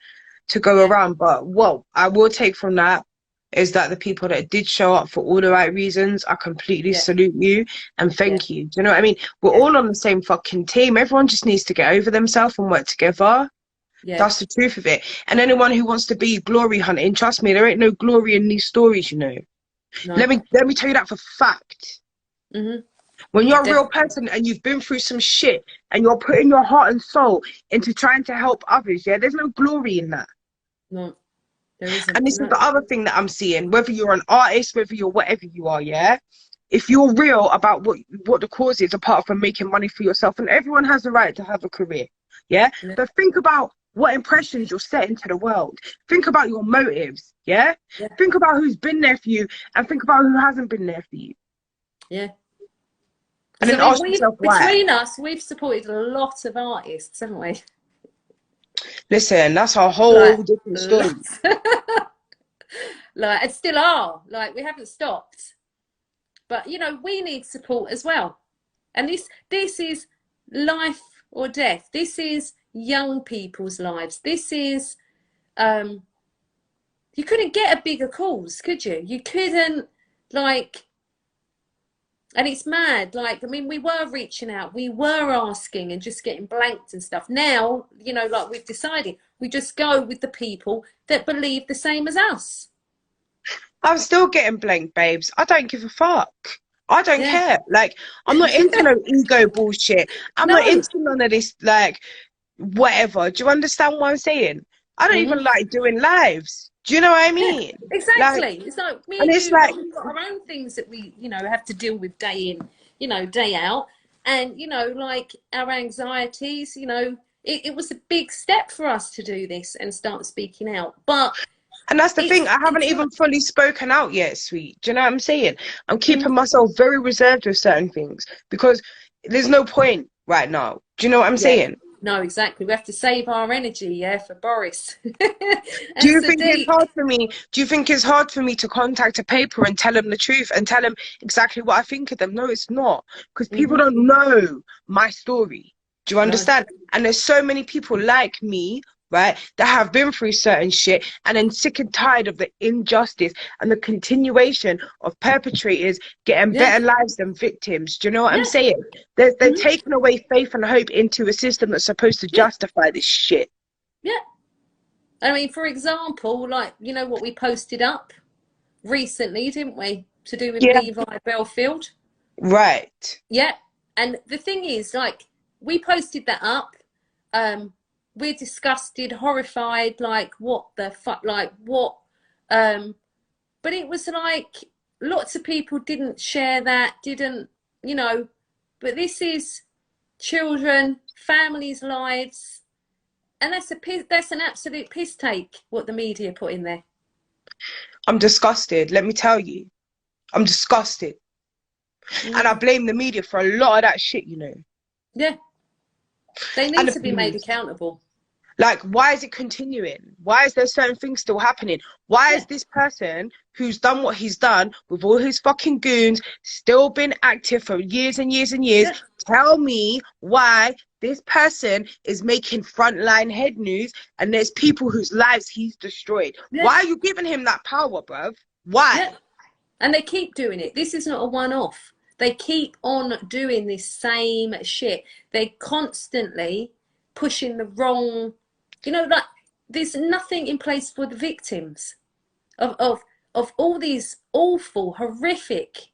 Speaker 2: go around. But what I will take from that is that the people that did show up for all the right reasons, I completely salute you and thank you. Do you know what I mean? We're all on the same fucking team. Everyone just needs to get over themselves and work together. That's the truth of it. And anyone who wants to be glory hunting, trust me, there ain't no glory in these stories, you know. No. Let me tell you that for fact. When you're a real person and you've been through some shit and you're putting your heart and soul into trying to help others, there's no glory in that.
Speaker 1: No, There isn't.
Speaker 2: And this is
Speaker 1: No.
Speaker 2: the other thing that I'm seeing, whether you're an artist, whether you're whatever you are, yeah? If you're real about what the cause is, apart from making money for yourself, and everyone has the right to have a career, yeah?
Speaker 1: Yeah.
Speaker 2: But think about what impressions you're setting to the world. Think about your motives, yeah?
Speaker 1: Yeah.
Speaker 2: Think about who's been there for you, and think about who hasn't been there for you.
Speaker 1: Yeah.
Speaker 2: And
Speaker 1: So
Speaker 2: then
Speaker 1: I mean,
Speaker 2: ask
Speaker 1: we've
Speaker 2: yourself why.
Speaker 1: between us, we've supported a lot of artists, haven't we?
Speaker 2: Listen, that's a
Speaker 1: Like,
Speaker 2: whole different story.
Speaker 1: lots. Like, and still are. Like, we haven't stopped. But you know, we need support as well. And this is life or death. This is young people's lives. This is you couldn't get a bigger cause, could you? You couldn't, like, and it's mad. Like, I mean, we were reaching out, we were asking and just getting blanked and stuff. Now, you know, like we've decided, we just go with the people that believe the same as us.
Speaker 2: I'm still getting blanked, babes. I don't give a fuck. I don't
Speaker 1: Yeah.
Speaker 2: care. Like, I'm not into no ego bullshit. I'm not
Speaker 1: No.
Speaker 2: into none of this, like, whatever. Do you understand what I'm saying? I don't even
Speaker 1: Mm-hmm.
Speaker 2: like doing lives. Do you know what I
Speaker 1: Yeah,
Speaker 2: mean? Like,
Speaker 1: exactly. It's like me
Speaker 2: and
Speaker 1: and
Speaker 2: it's
Speaker 1: you,
Speaker 2: like,
Speaker 1: like we've got our own things that we, you know, have to deal with day in, you know, day out. And, you know, like our anxieties, you know, it was a big step for us to do this and start speaking out. But
Speaker 2: and that's the thing.
Speaker 1: it's
Speaker 2: I haven't
Speaker 1: time.
Speaker 2: even fully spoken out yet, sweet. Do you know what I'm saying? I'm
Speaker 1: Mm,
Speaker 2: keeping myself very reserved with certain things because there's no point right now. Do you know what I'm
Speaker 1: yeah,
Speaker 2: saying?
Speaker 1: no, exactly. We have to save our energy, yeah, for Boris
Speaker 2: Do
Speaker 1: and
Speaker 2: you think it's
Speaker 1: Sadiq.
Speaker 2: hard for me? Do you think it's hard for me to contact a paper and tell them the truth and tell them exactly what I think of them? No, it's not, because people
Speaker 1: Mm-hmm.
Speaker 2: don't know my story. Do you
Speaker 1: No.
Speaker 2: understand? And there's so many people like me, right, that have been through certain shit and then sick and tired of the injustice and the continuation of perpetrators getting
Speaker 1: Yeah.
Speaker 2: better lives than victims. Do you know what I'm
Speaker 1: Yeah.
Speaker 2: saying? They're
Speaker 1: Mm-hmm.
Speaker 2: taking away faith and hope into a system that's supposed to
Speaker 1: Yeah.
Speaker 2: justify this shit.
Speaker 1: Yeah. I mean, for example, like, you know what we posted up recently, didn't we? To do with
Speaker 2: Yeah,
Speaker 1: Levi Belfield.
Speaker 2: right.
Speaker 1: Yeah. And the thing is, like, we posted that up. We're disgusted, horrified, like, what the fuck, like, what? Um, but it was like lots of people didn't share that, didn't, you know, but this is children, families' lives. And that's an absolute piss take what the media put in there.
Speaker 2: I'm disgusted, let me tell you. I'm disgusted. And I
Speaker 1: Mm.
Speaker 2: blame the media for a lot of that shit, you know.
Speaker 1: Yeah, they
Speaker 2: And
Speaker 1: need
Speaker 2: the
Speaker 1: to be made
Speaker 2: police.
Speaker 1: accountable.
Speaker 2: Like, why is it continuing? Why is there certain things still happening? Why
Speaker 1: Yeah,
Speaker 2: is this person who's done what he's done with all his fucking goons still been active for years and years and years?
Speaker 1: yeah,
Speaker 2: Tell me why this person is making frontline head news and there's people whose lives he's destroyed.
Speaker 1: yeah,
Speaker 2: Why are you giving him that power, bruv?
Speaker 1: yeah.
Speaker 2: Why?
Speaker 1: And they keep doing it. This is not a one-off. They keep on doing this same shit. They're constantly pushing the wrong, you know, like there's nothing in place for the victims of all these awful, horrific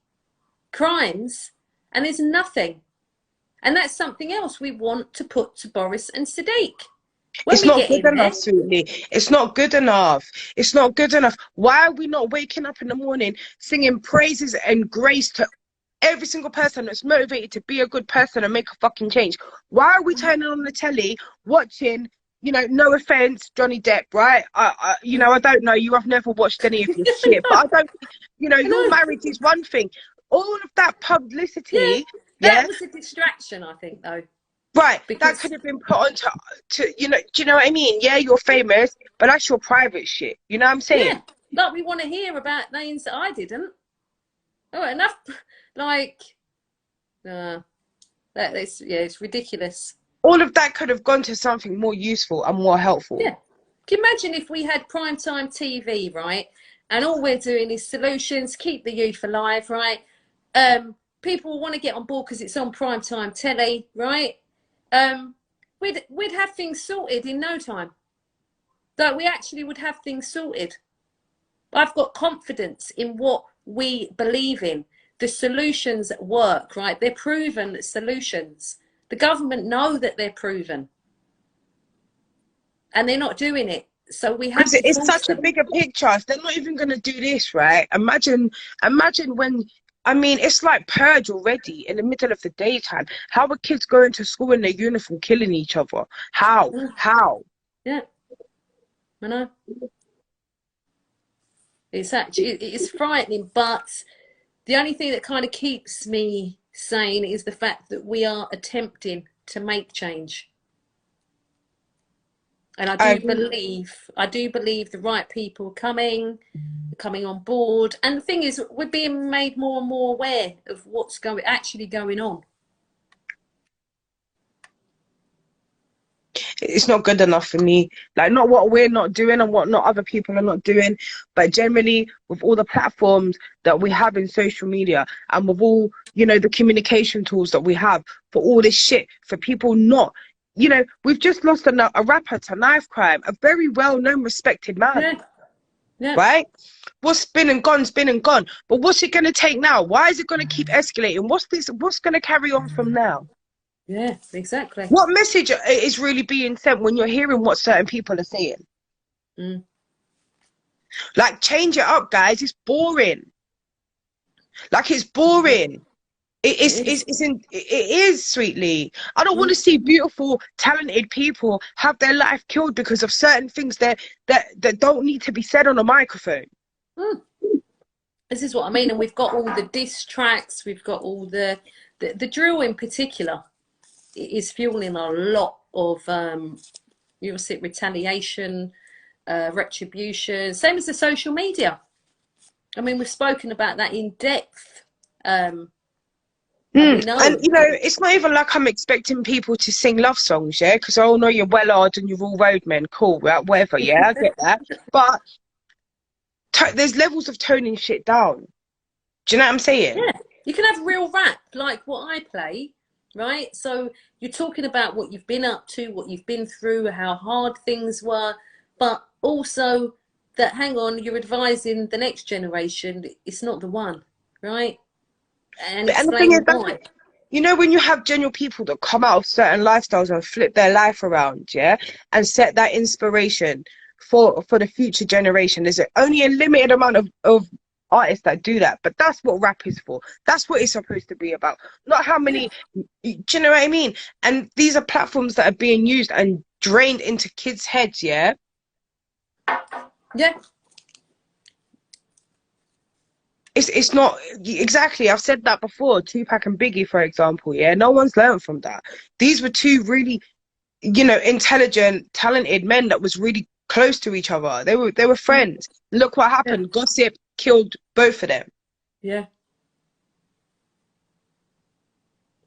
Speaker 1: crimes, and there's nothing. And that's something else we want to put to Boris and Sadiq. When
Speaker 2: It's
Speaker 1: we
Speaker 2: not
Speaker 1: get
Speaker 2: good
Speaker 1: in there,
Speaker 2: enough, sweetie. It's not good enough. It's not good enough. Why are we not waking up in the morning singing praises and grace to every single person that's motivated to be a good person and make a fucking change? Why are we turning on the telly watching, you know, no offense, Johnny Depp, right? You know, I don't know you. I've never watched any of your shit, but I don't, you know,
Speaker 1: I
Speaker 2: your
Speaker 1: know,
Speaker 2: marriage is one thing. All of that
Speaker 1: yeah,
Speaker 2: publicity,
Speaker 1: that
Speaker 2: yeah,
Speaker 1: was a distraction, I think, though,
Speaker 2: right, that
Speaker 1: because
Speaker 2: could have been put on to, you know, do you know what I mean? Yeah, you're famous, but that's your private shit. You know what I'm saying?
Speaker 1: yeah, like we want to hear about names that I didn't. Oh, enough, like, that's yeah, it's ridiculous.
Speaker 2: All of that could have gone to something more useful and more helpful.
Speaker 1: Yeah, can you imagine if we had primetime TV, right? And all we're doing is solutions, keep the youth alive, right? People want to get on board because it's on primetime telly, right? Um, we'd have things sorted in no time. Like we actually would have things sorted. I've got confidence in what we believe in. The solutions work, right? They're proven solutions. The government know that they're proven, and they're not doing it. So we have
Speaker 2: Because
Speaker 1: to
Speaker 2: it's
Speaker 1: force
Speaker 2: such a
Speaker 1: them.
Speaker 2: bigger picture. If they're not even going to do this, right? Imagine when, I mean, it's like purge already in the middle of the daytime. How are kids going to school in their uniform killing each other? How?
Speaker 1: Mm,
Speaker 2: How?
Speaker 1: yeah, I know. It's actually it's frightening, but the only thing that kind of keeps me sane is the fact that we are attempting to make change. And
Speaker 2: I agree.
Speaker 1: I do believe the right people are coming on board. And the thing is, we're being made more and more aware of what's actually going on.
Speaker 2: It's not good enough for me. Like, not what we're not doing and what not other people are not doing, but generally with all the platforms that we have in social media and with all, the communication tools that we have for all this shit, for people not, we've just lost a rapper to knife crime, a very well-known, respected man,
Speaker 1: Yeah, yeah,
Speaker 2: right? What's been and gone. But what's it going to take now? Why is it going to keep escalating? What's going to carry on from now?
Speaker 1: yeah, exactly.
Speaker 2: What message is really being sent when you're hearing what certain people are saying?
Speaker 1: Mm,
Speaker 2: Like, change it up, guys. It's boring. Like, it's
Speaker 1: yeah,
Speaker 2: boring.
Speaker 1: it is.
Speaker 2: It is, Sweetly. I don't want
Speaker 1: Mm,
Speaker 2: to see beautiful, talented people have their life killed because of certain things that don't need to be said on a microphone.
Speaker 1: mm. This is what I mean. And we've got all the diss tracks, we've got all the drill in particular is fueling a lot of you'll see retaliation, retribution, same as the social media. I mean, we've spoken about that in depth, and we
Speaker 2: And
Speaker 1: know.
Speaker 2: it's not even like I'm expecting people to sing love songs, yeah, because I all know you're well-hard and you're all roadmen, cool, right? Whatever, yeah, I get that. But there's levels of toning shit down. Do you know what I'm saying?
Speaker 1: Yeah, you can have real rap like what I play, right? So you're talking about what you've been up to, what you've been through, how hard things were, but also that hang on, you're advising the next generation it's not the one, right? And
Speaker 2: And the thing is,
Speaker 1: explaining why.
Speaker 2: when you have genuine people that come out of certain lifestyles and flip their life around, yeah, and set that inspiration for the future generation, there's only a limited amount of artists that do that. But that's what rap is for. That's what it's supposed to be about. Not how
Speaker 1: Yeah,
Speaker 2: many, do you know what I mean? And these are platforms that are being used and drained into kids' heads, yeah.
Speaker 1: yeah,
Speaker 2: It's not exactly. I've said that before. Tupac and Biggie, for example, yeah. No one's learned from that. These were two really, intelligent, talented men that was really close to each other. They were friends. Look what
Speaker 1: yeah,
Speaker 2: happened. Gossip killed both of them.
Speaker 1: yeah.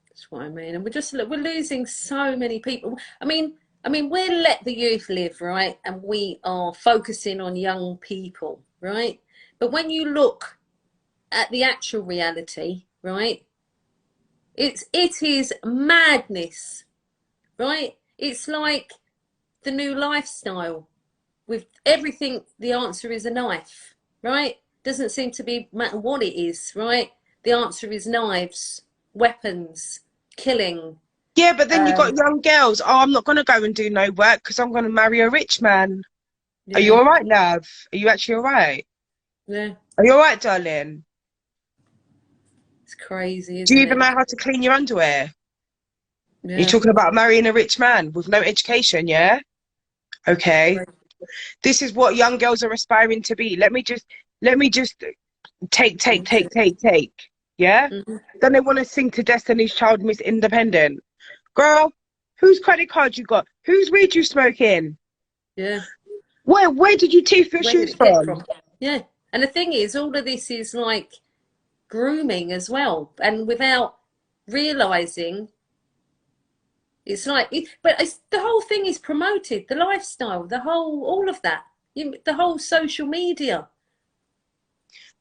Speaker 1: That's what I mean. And we're losing so many people. I mean, we let the youth live, right? And we are focusing on young people, right? But when you look at the actual reality, right? It is madness, right? It's like the new lifestyle with everything. The answer is a knife, right? Doesn't seem to be matter what it is, right? The answer is knives, weapons, killing.
Speaker 2: Yeah, but then you got
Speaker 1: Um,
Speaker 2: young girls. Oh, I'm not gonna go and do no work because I'm gonna marry a rich man. Are you
Speaker 1: yeah,
Speaker 2: all right, love? Are you actually all right?
Speaker 1: yeah.
Speaker 2: Are you all right, darling?
Speaker 1: It's crazy,
Speaker 2: Do you
Speaker 1: isn't
Speaker 2: even
Speaker 1: it?
Speaker 2: know how to clean your underwear? You're
Speaker 1: Yeah,
Speaker 2: talking about marrying a rich man with no education, yeah? Okay.
Speaker 1: crazy.
Speaker 2: This is what young girls are aspiring to be. Let me just take. Yeah?
Speaker 1: Hmm.
Speaker 2: Then they want to sing to Destiny's Child, Miss Independent. Girl, whose credit card you got? Whose weed you smoking?
Speaker 1: Yeah.
Speaker 2: Where did you teeth your
Speaker 1: Where did
Speaker 2: shoes
Speaker 1: it get
Speaker 2: from?
Speaker 1: from? Yeah. And the thing is, all of this is like grooming as well, and without realizing, it's like, but the whole thing is promoted, the lifestyle, all of that, the whole social media.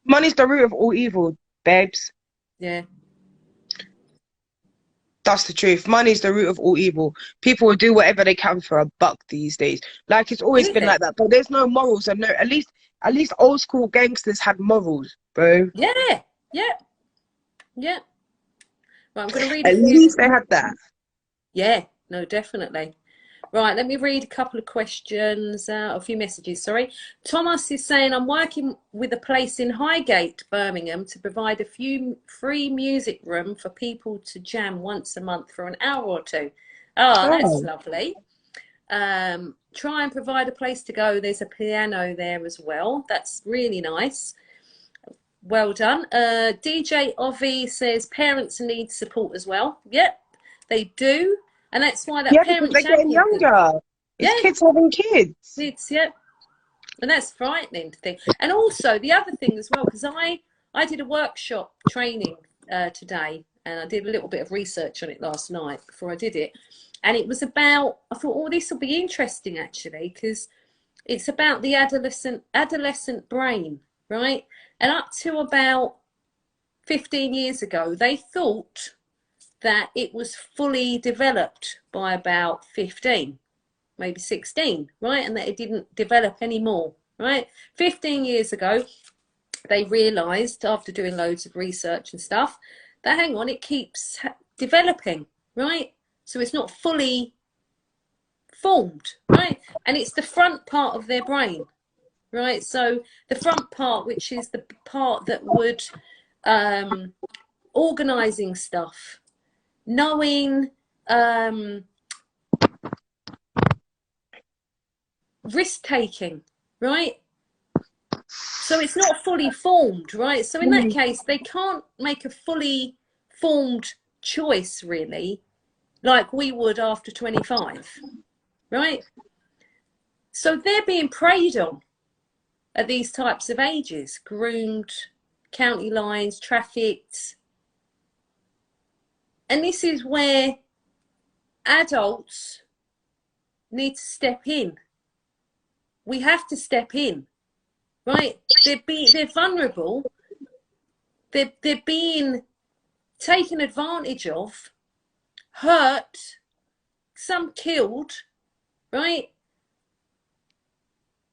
Speaker 2: Money's the root of all evil, babes.
Speaker 1: Yeah.
Speaker 2: That's the truth. Money's the root of all evil. People will do whatever they can for a buck these days. Like, it's always been
Speaker 1: Yeah.
Speaker 2: like that. But there's no morals and no. At least old school gangsters had morals, bro.
Speaker 1: Yeah. Yeah. Yeah. Right, I'm going to read a
Speaker 2: At
Speaker 1: few.
Speaker 2: least they had that.
Speaker 1: Yeah. No, definitely. Right, let me read a couple of questions, a few messages, sorry. Thomas is saying, I'm working with a place in Highgate, Birmingham, to provide a few free music room for people to jam once a month for an hour or two. Oh, that's
Speaker 2: Oh,
Speaker 1: lovely. Try and provide a place to go. There's a piano there as well. That's really nice. Well done. DJ Ovi says parents need support as well. Yep, they do. And that's why that
Speaker 2: yeah, because
Speaker 1: parent
Speaker 2: they're getting
Speaker 1: champion thing.
Speaker 2: younger. It's
Speaker 1: Yeah,
Speaker 2: kids having kids.
Speaker 1: it's, yeah. And that's frightening to think. And also the other thing as well, because I did a workshop training today, and I did a little bit of research on it last night before I did it. And it was about, I thought, oh, this will be interesting actually, because it's about the adolescent brain, right? And up to about 15 years ago, they thought that it was fully developed by about 15, maybe 16, right? And that it didn't develop anymore, right? 15 years ago, they realised, after doing loads of research and stuff, that hang on, it keeps developing, right? So it's not fully formed, right? And it's the front part of their brain, right? So the front part, which is the part that would organising stuff, knowing risk taking, right? So it's not fully formed, right? So in that case, they can't make a fully formed choice really, like we would after 25, right? So they're being preyed on at these types of ages, groomed, county lines, trafficked. And this is where adults need to step in. We have to step in, right? They're vulnerable. They're being taken advantage of, hurt, some killed, right?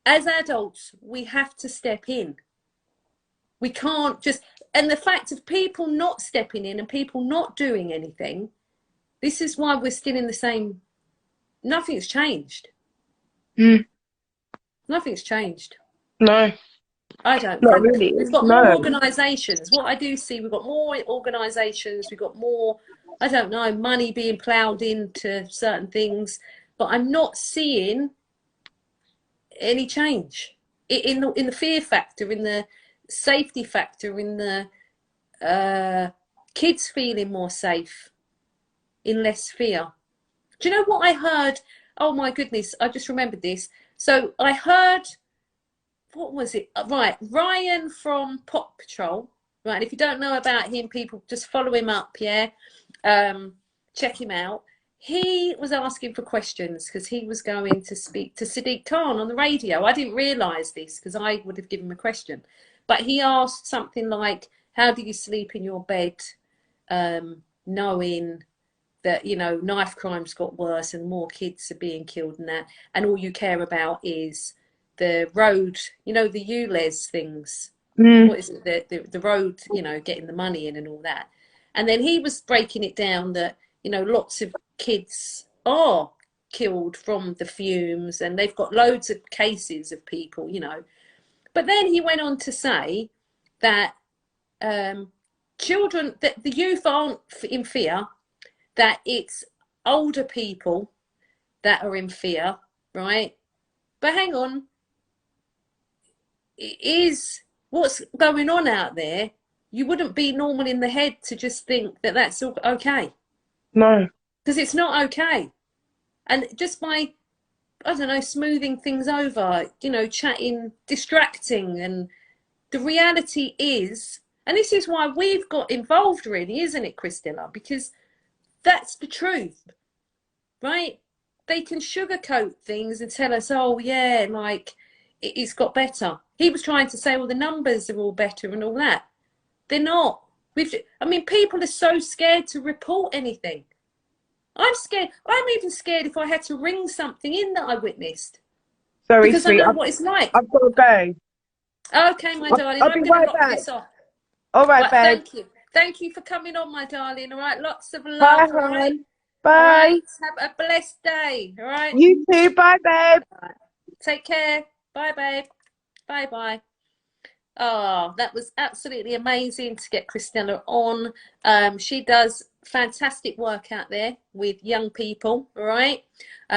Speaker 1: As adults, we have to step in. We can't just, and the fact of people not stepping in and people not doing anything, this is why we're still in the same, nothing's changed. Nothing's changed.
Speaker 2: No,
Speaker 1: I don't
Speaker 2: not
Speaker 1: think.
Speaker 2: really.
Speaker 1: We've got more
Speaker 2: No.
Speaker 1: organisations. What I do see, we've got more organisations, we've got more, I don't know, money being ploughed into certain things, but I'm not seeing any change in the fear factor, in the safety factor, in the kids feeling more safe, in less fear. Do you know what I heard? Oh my goodness, I just remembered this. So I heard, what was it? Right, Ryan from Pop Patrol. Right, if you don't know about him, people just follow him up, yeah? Check him out. He was asking for questions because he was going to speak to Sadiq Khan on the radio. I didn't realise this because I would have given him a question. But he asked something like, how do you sleep in your bed knowing that, you know, knife crime's got worse and more kids are being killed and that, and all you care about is the road, you know, the ULEZ things. What is it? The road, you know, getting the money in and all that. And then he was breaking it down that, you know, lots of kids are killed from the fumes and they've got loads of cases of people, you know. But then he went on to say that children, that the youth aren't in fear, that it's older people that are in fear, right? But hang on, it is what's going on out there. You wouldn't be normal in the head to just think that that's okay.
Speaker 2: No.
Speaker 1: Because it's not okay. And just by, I don't know, smoothing things over, you know, chatting, distracting. And the reality is, and this is why we've got involved really, isn't it, Crystalla? Because that's the truth, right? They can sugarcoat things and tell us, oh yeah, like it's got better. He was trying to say, well, the numbers are all better and all that. They're not. I mean, people are so scared to report anything. I'm scared. I'm even scared if I had to ring something in that I witnessed.
Speaker 2: Sorry,
Speaker 1: because
Speaker 2: sweet.
Speaker 1: I know what it's like.
Speaker 2: I've got to go.
Speaker 1: Okay, my darling.
Speaker 2: I'll
Speaker 1: I'm
Speaker 2: be
Speaker 1: going
Speaker 2: right
Speaker 1: to lock
Speaker 2: back.
Speaker 1: this off.
Speaker 2: All right, babe.
Speaker 1: Thank you. Thank you for coming on, my darling. All right, lots of
Speaker 2: Bye,
Speaker 1: love. All right.
Speaker 2: hon.
Speaker 1: All right.
Speaker 2: Bye.
Speaker 1: Have a blessed day. All right.
Speaker 2: You too. Bye, babe.
Speaker 1: Take care. Bye, babe. Bye, bye. Oh, that was absolutely amazing to get Crystalla on. She does fantastic work out there with young people, all right?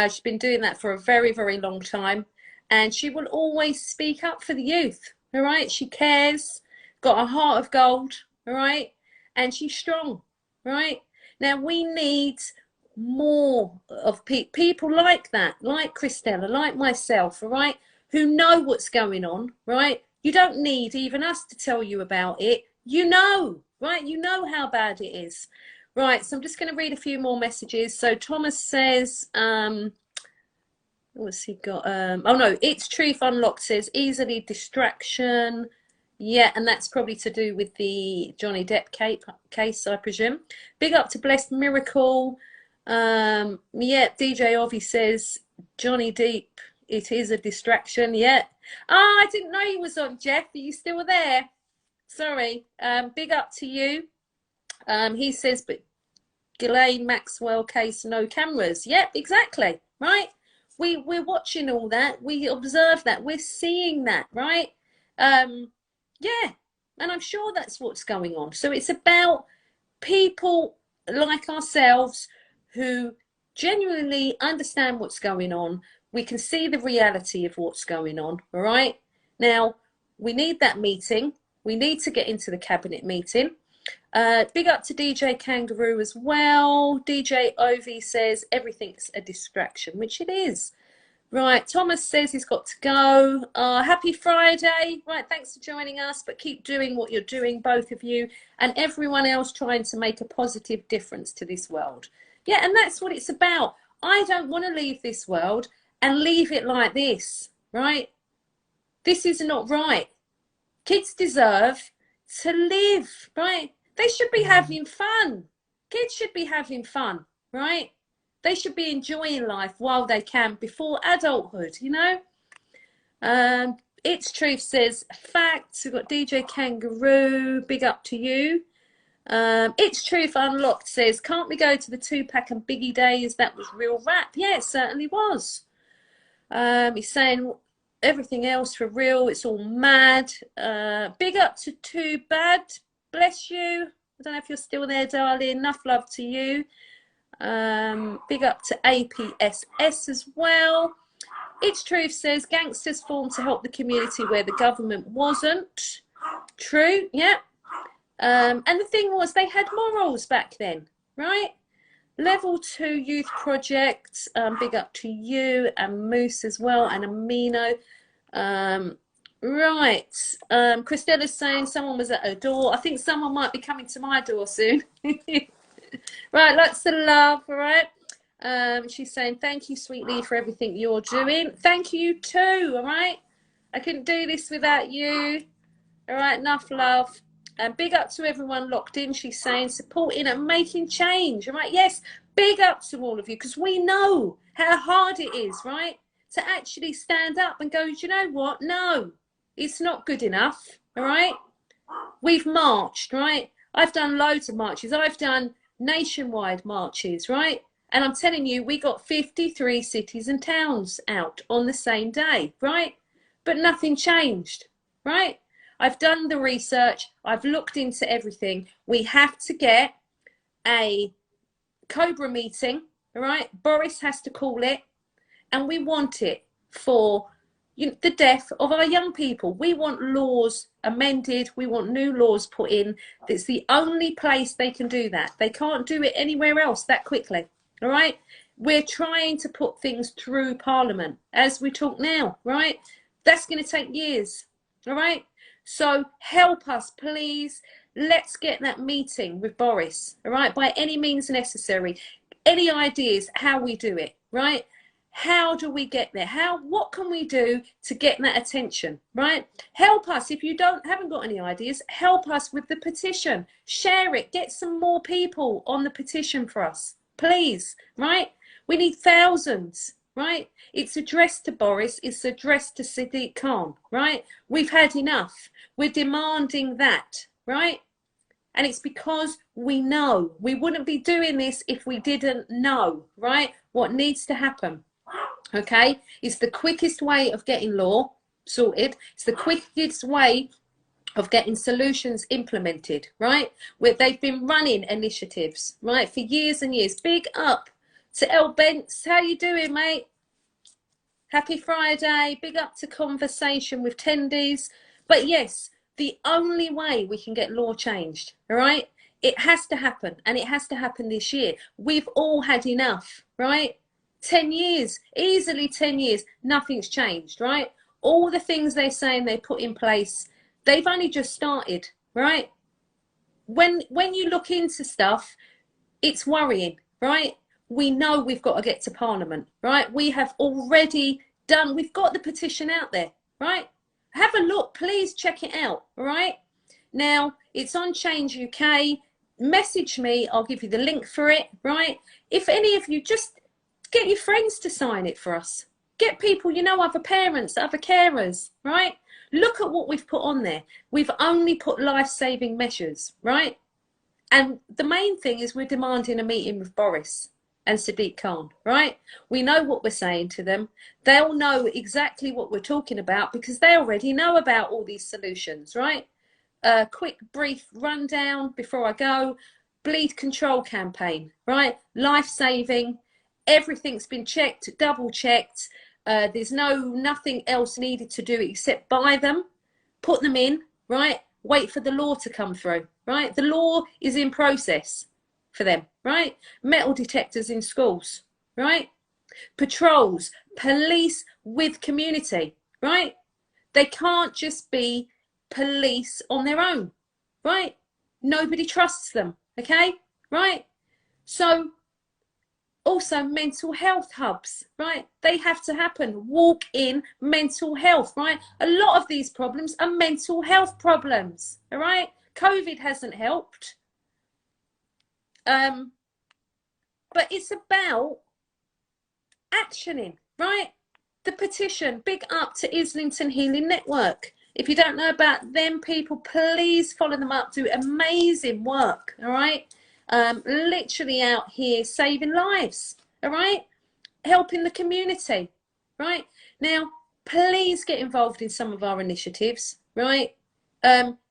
Speaker 1: She's been doing that for a very, very long time, and she will always speak up for the youth, all right? She cares, got a heart of gold, all right? And she's strong, right? Now, we need more of people like that, like Crystalla, like myself, all right? Who know what's going on, right? You don't need even us to tell you about it. You know, right? You know how bad it is. Right, so I'm just going to read a few more messages. So Thomas says, what's he got? Oh no, It's Truth Unlocked says, easily distraction. Yeah, and that's probably to do with the Johnny Depp case, I presume. Big up to Blessed Miracle. Yeah, DJ Ovi says, Johnny Depp, it is a distraction. Yeah. I didn't know you was on, Jeff. Are you still there? Sorry. Big up to you. He says, but Ghislaine Maxwell case, no cameras. Yep, exactly. Right. We're watching all that. We observe that. We're seeing that. Right. Yeah. And I'm sure that's what's going on. So it's about people like ourselves who genuinely understand what's going on. We can see the reality of what's going on. All right. Now, we need that meeting. We need to get into the cabinet meeting. Big up to DJ Kangaroo as well. DJ Ovi says everything's a distraction, which it is. Right, Thomas says he's got to go. Happy Friday. Right, thanks for joining us, but keep doing what you're doing, both of you, and everyone else trying to make a positive difference to this world. Yeah, and that's what it's about. I don't want to leave this world and leave it like this, right? This is not right. Kids deserve to live, right? They should be having fun. Kids should be having fun, right? They should be enjoying life while they can before adulthood, you know? It's Truth says, facts. We've got DJ Kangaroo, big up to you. It's Truth Unlocked says, can't we go to the Tupac and Biggie days? That was real rap. Yeah, it certainly was. He's saying everything else for real, it's all mad. Big up to Too Bad, bless you. I don't know if you're still there, darling. Enough love to you. Big up to APSS as well. It's Truth says gangsters formed to help the community where the government wasn't. True, yeah. And the thing was, they had morals back then, right? Level 2 Youth Project, big up to you and Moose as well, and Amino. Right, Cristella's saying someone was at her door. I think someone might be coming to my door soon. Right, lots of love, all right? She's saying, thank you, Sweetly, for everything you're doing. Thank you too, all right? I couldn't do this without you. All right, enough love. And big up to everyone locked in, she's saying, supporting and making change, all right? Yes, big up to all of you, because we know how hard it is, right? To actually stand up and go, do you know what? No, it's not good enough, all right? We've marched, right? I've done loads of marches. I've done nationwide marches, right? And I'm telling you, we got 53 cities and towns out on the same day, right? But nothing changed, right? I've done the research. I've looked into everything. We have to get a Cobra meeting, all right? Boris has to call it, and we want it for the death of our young people. We want laws amended. We want new laws put in. It's the only place they can do that. They can't do it anywhere else that quickly, all right? We're trying to put things through Parliament as we talk now, right? That's going to take years, all right? So help us, please. Let's get that meeting with Boris, all right? By any means necessary. Any ideas how we do it, right? How do we get there? What can we do to get that attention, right? Help us. If you haven't got any ideas, help us with the petition. Share it. Get some more people on the petition for us, please, right? We need thousands, right? It's addressed to Boris. It's addressed to Sadiq Khan, right? We've had enough. We're demanding that, right? And it's because we know. We wouldn't be doing this if we didn't know, right? What needs to happen, okay? It's the quickest way of getting law sorted. It's the quickest way of getting solutions implemented, right? Where they've been running initiatives, right, for years and years. Big up to El Bents. How you doing, mate? Happy Friday. Big up to Conversation with Tendies. But yes, the only way we can get law changed, all right? It has to happen, and it has to happen this year. We've all had enough, right? 10 years, easily 10 years, nothing's changed, right? All the things they're saying they put in place, they've only just started, right? When you look into stuff, it's worrying, right? We know we've got to get to Parliament, right? We have already done, we've got the petition out there, right? Have a look, please check it out, all right? Now, it's on Change UK. Message me, I'll give you the link for it, right? If any of you, just get your friends to sign it for us. Get people, you know, other parents, other carers, right? Look at what we've put on there. We've only put life-saving measures, right? And the main thing is we're demanding a meeting with Boris and Sadiq Khan, right? We know what we're saying to them. They'll know exactly what we're talking about because they already know about all these solutions, right? Quick, brief rundown before I go. Bleed control campaign, right? Life-saving. Everything's been checked, double-checked. There's nothing else needed to do except buy them, put them in, right? Wait for the law to come through, right? The law is in process for them, right? Metal detectors in schools, right? Patrols, police with community, right? They can't just be police on their own, right? Nobody trusts them, okay? Right? So also mental health hubs, right? They have to happen. Walk in mental health, right? A lot of these problems are mental health problems, all right? COVID hasn't helped. But it's about actioning, right? The petition, big up to Islington Healing Network. If you don't know about them people, please follow them up. Do amazing work, all right? Literally out here saving lives, all right? Helping the community, right? Now, please get involved in some of our initiatives, right?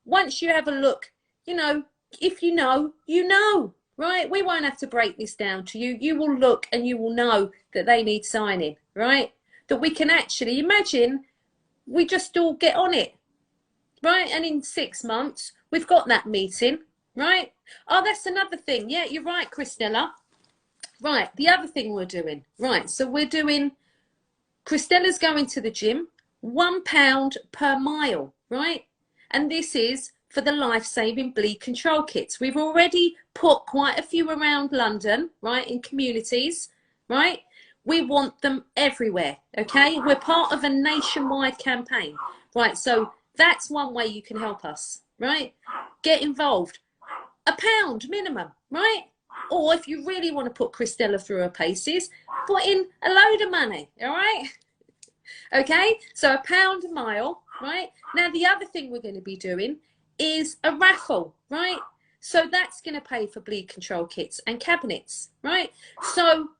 Speaker 1: Once you have a look, you know, if you know, you know, right? We won't have to break this down to you. You will look and you will know that they need signing, right? That we can actually imagine we just all get on it, right? And in 6 months, we've got that meeting, right? Oh, that's another thing. Yeah, you're right, Crystalla. Right, the other thing we're doing, right, so we're doing, Crystalla's going to the gym, £1 per mile, right? And this is for the life-saving bleed control kits. We've already put quite a few around London, right, in communities, right? We want them everywhere, okay? We're part of a nationwide campaign, right? So that's one way you can help us, right? Get involved. £1 minimum, right? Or if you really want to put Crystalla through her paces, put in a load of money, all right? Okay, so £1 a mile, right? Now, the other thing we're going to be doing is a raffle, right? So that's going to pay for bleed control kits and cabinets, right? So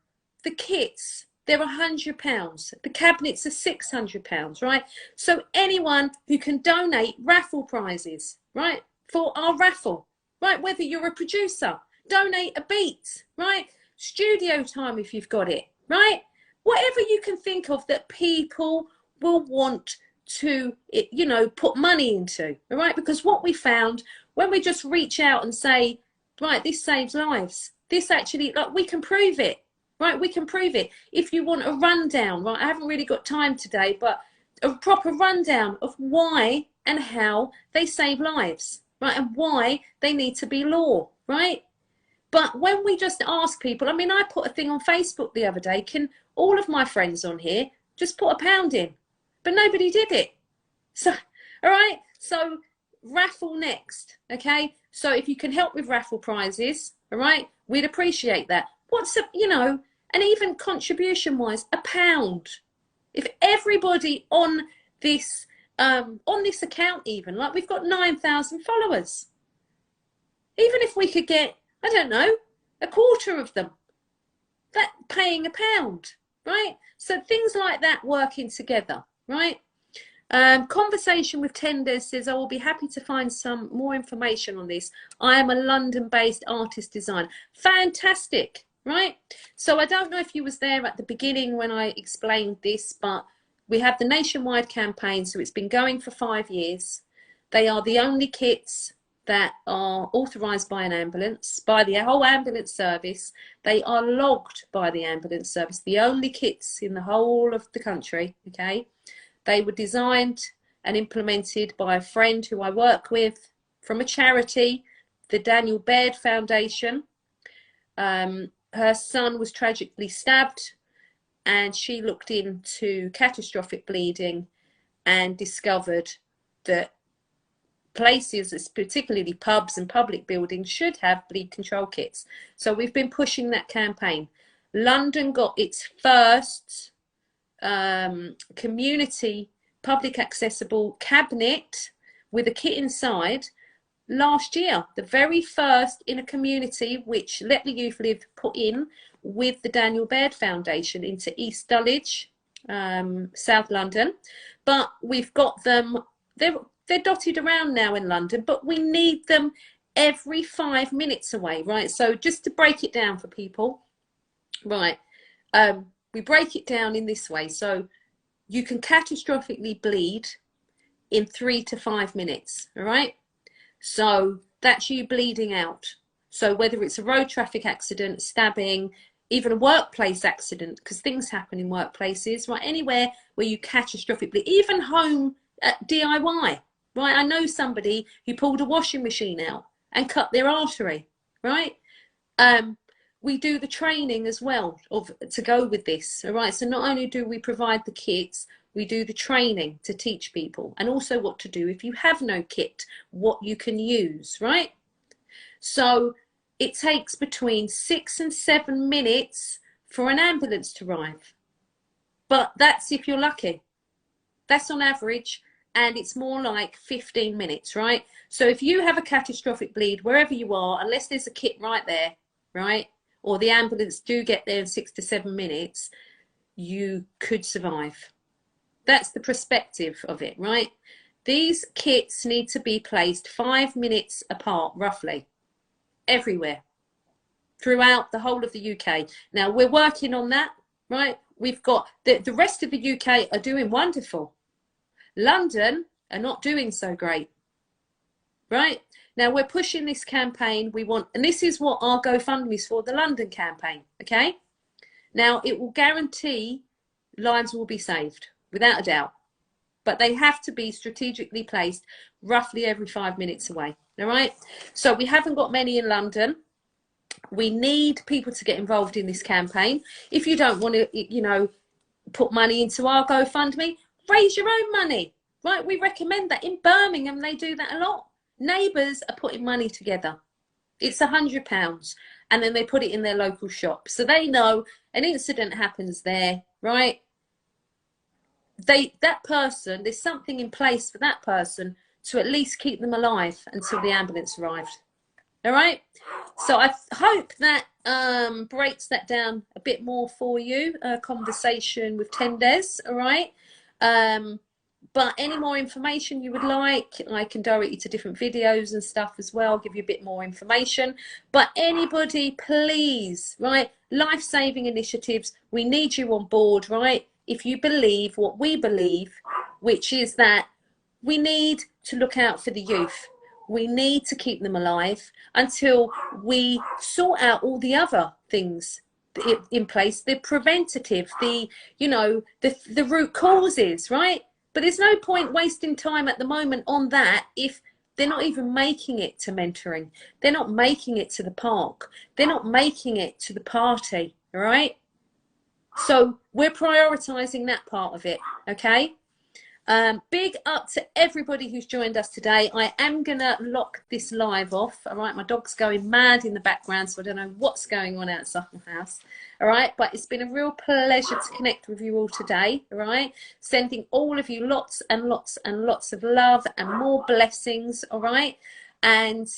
Speaker 1: the kits, they're £100. The cabinets are £600, right? So anyone who can donate raffle prizes, right, for our raffle, right? Whether you're a producer, donate a beat, right? Studio time if you've got it, right? Whatever you can think of that people will want to, you know, put money into, all right? Because what we found when we just reach out and say, right, this saves lives, this actually, like, we can prove it, right? We can prove it. If you want a rundown, right? I haven't really got time today, but a proper rundown of why and how they save lives, right? And why they need to be law, right? But when we just ask people, I mean, I put a thing on Facebook the other day, can all of my friends on here just put £1 in? But nobody did it. So, all right, so raffle next, okay? So if you can help with raffle prizes, all right, we'd appreciate that. What's a, you know, and even contribution-wise, £1. If everybody on this account even, like we've got 9,000 followers. Even if we could get, I don't know, a quarter of them, that paying £1, right? So things like that working together, right? Conversation with Tenders says, I will be happy to find some more information on this. I am a London-based artist designer. Fantastic, right? So I don't know if you was there at the beginning when I explained this, but we have the nationwide campaign, so it's been going for 5 years. They are the only kits that are authorised by an ambulance, by the whole ambulance service. They are logged by the ambulance service, the only kits in the whole of the country, okay? They were designed and implemented by a friend who I work with from a charity, the Daniel Baird Foundation. Her son was tragically stabbed, and she looked into catastrophic bleeding and discovered that places, particularly pubs and public buildings, should have bleed control kits. So we've been pushing that campaign. London got its first community public accessible cabinet with a kit inside last year, the very first in a community which Let the Youth Live put in with the Daniel Baird Foundation into East Dulwich, South London. But we've got them, they're dotted around now in London, but we need them every 5 minutes away, right? So just to break it down for people, right, we break it down in this way. So you can catastrophically bleed in 3 to 5 minutes, all right? So that's you bleeding out. So whether it's a road traffic accident, stabbing, even a workplace accident, because things happen in workplaces, right? Anywhere where you catastrophically, even home DIY, right? I know somebody who pulled a washing machine out and cut their artery, right? We do the training as well to go with this, all right? So not only do we provide the kits, we do the training to teach people, and also what to do if you have no kit, what you can use, right? So it takes between 6 and 7 minutes for an ambulance to arrive. But that's if you're lucky. That's on average, and it's more like 15 minutes, right? So if you have a catastrophic bleed, wherever you are, unless there's a kit right there, right? Or the ambulance do get there in 6 to 7 minutes, you could survive. That's the perspective of it, right? These kits need to be placed 5 minutes apart, roughly, everywhere, throughout the whole of the UK. Now, we're working on that, right? We've got, the rest of the UK are doing wonderful. London are not doing so great, right? Now, we're pushing this campaign. We want, and this is what our GoFundMe is for, the London campaign, okay? Now, it will guarantee lives will be saved, without a doubt. But they have to be strategically placed roughly every 5 minutes away, all right? So we haven't got many in London. We need people to get involved in this campaign. If you don't want to, you know, put money into our GoFundMe, raise your own money, right? We recommend that. In Birmingham, they do that a lot. Neighbours are putting money together. It's £100, and then they put it in their local shop. So they know an incident happens there, right? That person, there's something in place for that person to at least keep them alive until the ambulance arrived. All right? So I hope that breaks that down a bit more for you, a conversation with Tenders, all right? But any more information you would like, I can direct you to different videos and stuff as well, give you a bit more information. But anybody, please, right? Life-saving initiatives, we need you on board, right? If you believe what we believe, which is that we need to look out for the youth. We need to keep them alive until we sort out all the other things in place, the preventative, the, you know, the root causes, right? But there's no point wasting time at the moment on that if they're not even making it to mentoring. They're not making it to the park. They're not making it to the party, all right? So we're prioritising that part of it, okay? Big up to everybody who's joined us today. I am going to lock this live off, all right? My dog's going mad in the background, so I don't know what's going on outside my house, all right? But it's been a real pleasure to connect with you all today, all right? Sending all of you lots and lots and lots of love and more blessings, all right? and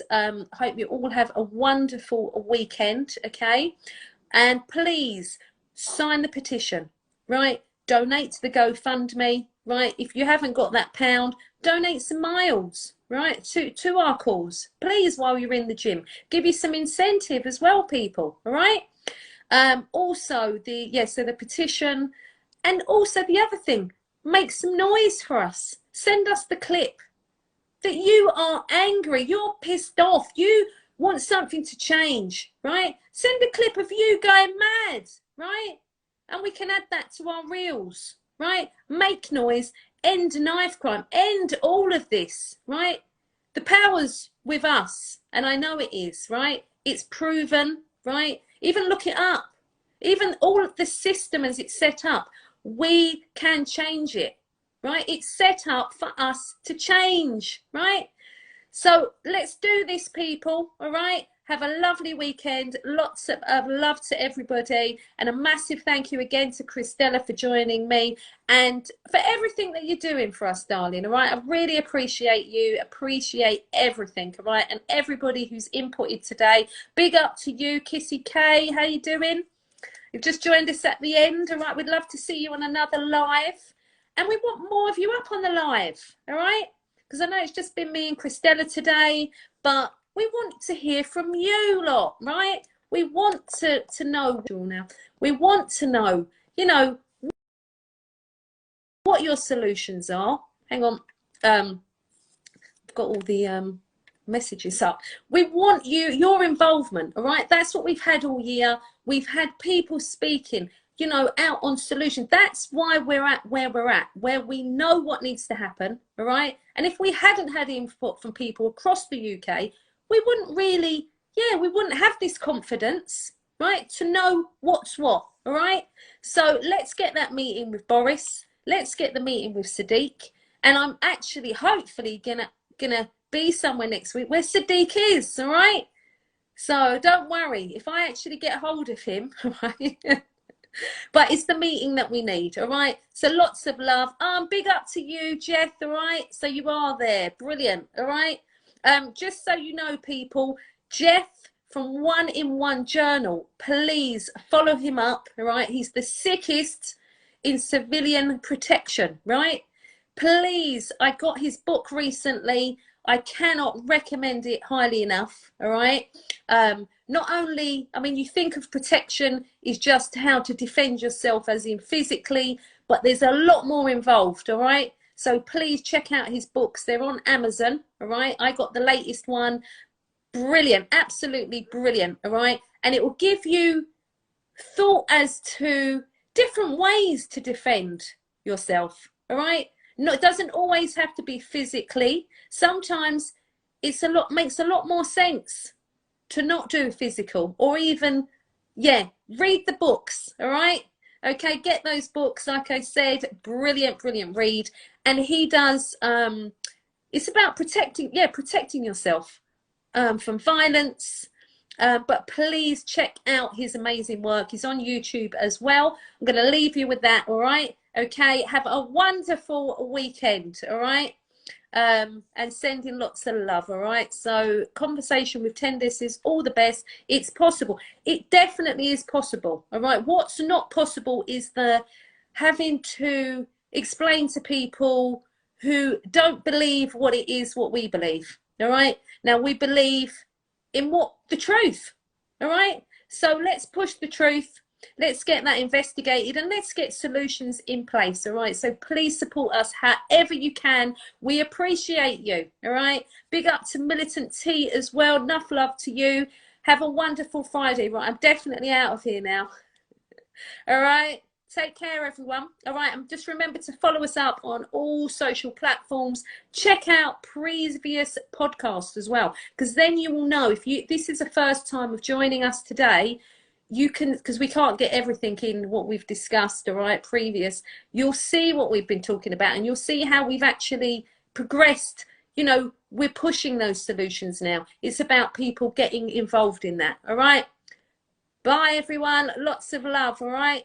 Speaker 1: hope you all have a wonderful weekend, okay? And please sign the petition, right? Donate to the GoFundMe, right? If you haven't got that £1, donate some miles, right, to our cause, please, while you're in the gym. Give you some incentive as well, people, all right? Also, so the petition, and also the other thing, make some noise for us. Send us the clip that you are angry, you're pissed off, you want something to change, right? Send a clip of you going mad, right? And we can add that to our reels, right? Make noise, end knife crime, end all of this, right? The power's with us, and I know it is, right? It's proven, right? Even look it up. Even all of the system as it's set up, we can change it, right? It's set up for us to change, right? So let's do this, people, all right? Have a lovely weekend. Lots of love to everybody. And a massive thank you again to Crystalla for joining me and for everything that you're doing for us, darling, all right? I really appreciate you, appreciate everything, all right? And everybody who's inputted today. Big up to you, Kissy K. How you doing? You've just joined us at the end, all right? We'd love to see you on another live. And we want more of you up on the live, all right? Because I know it's just been me and Crystalla today, but we want to hear from you lot, right? We want to know now. We want to know, you know, what your solutions are. Hang on. I've got all the messages up. We want your involvement, all right? That's what we've had all year. We've had people speaking, you know, out on solutions. That's why we're at where we're at, where we know what needs to happen, all right? And if we hadn't had input from people across the UK, we wouldn't really, we wouldn't have this confidence, right, to know what's what, all right? So let's get that meeting with Boris. Let's get the meeting with Sadiq. And I'm actually, hopefully, gonna be somewhere next week where Sadiq is, all right? So don't worry if I actually get hold of him, right? But it's the meeting that we need, all right? So lots of love. Big up to you, Jeff, all right? So you are there. Brilliant, all right? Just so you know, people, Jeff from One in One Journal, please follow him up, all right? He's the sickest in civilian protection, right? Please, I got his book recently. I cannot recommend it highly enough, all right? Not only, I mean, you think of protection is just how to defend yourself as in physically, but there's a lot more involved, all right? So please check out his books. They're on Amazon, all right? I got the latest one. Brilliant, absolutely brilliant, all right? And it will give you thought as to different ways to defend yourself, all right? No, it doesn't always have to be physically. Sometimes makes a lot more sense to not do physical, or even, read the books, all right? Okay, get those books, like I said, brilliant, brilliant read. And he does, it's about protecting yourself from violence. But please check out his amazing work. He's on YouTube as well. I'm going to leave you with that, all right? Okay, have a wonderful weekend, all right? And sending lots of love, all right? So conversation with Tendis is all the best. It's possible. It definitely is possible, all right? What's not possible is the having to explain to people who don't believe what it is what we believe, all right? Now, we believe in what the truth, all right? So let's push the truth. Let's get that investigated and let's get solutions in place, all right? So please support us however you can. We appreciate you, all right? Big up to Militant T as well. Enough love to you. Have a wonderful Friday, right? I'm definitely out of here now. All right? Take care, everyone. All right, and just remember to follow us up on all social platforms. Check out previous podcasts as well, because then you will know if this is the first time of joining us today. You can, because we can't get everything in what we've discussed, all right, previous. You'll see what we've been talking about, and you'll see how we've actually progressed. You know, we're pushing those solutions now. It's about people getting involved in that, all right? Bye, everyone. Lots of love, all right?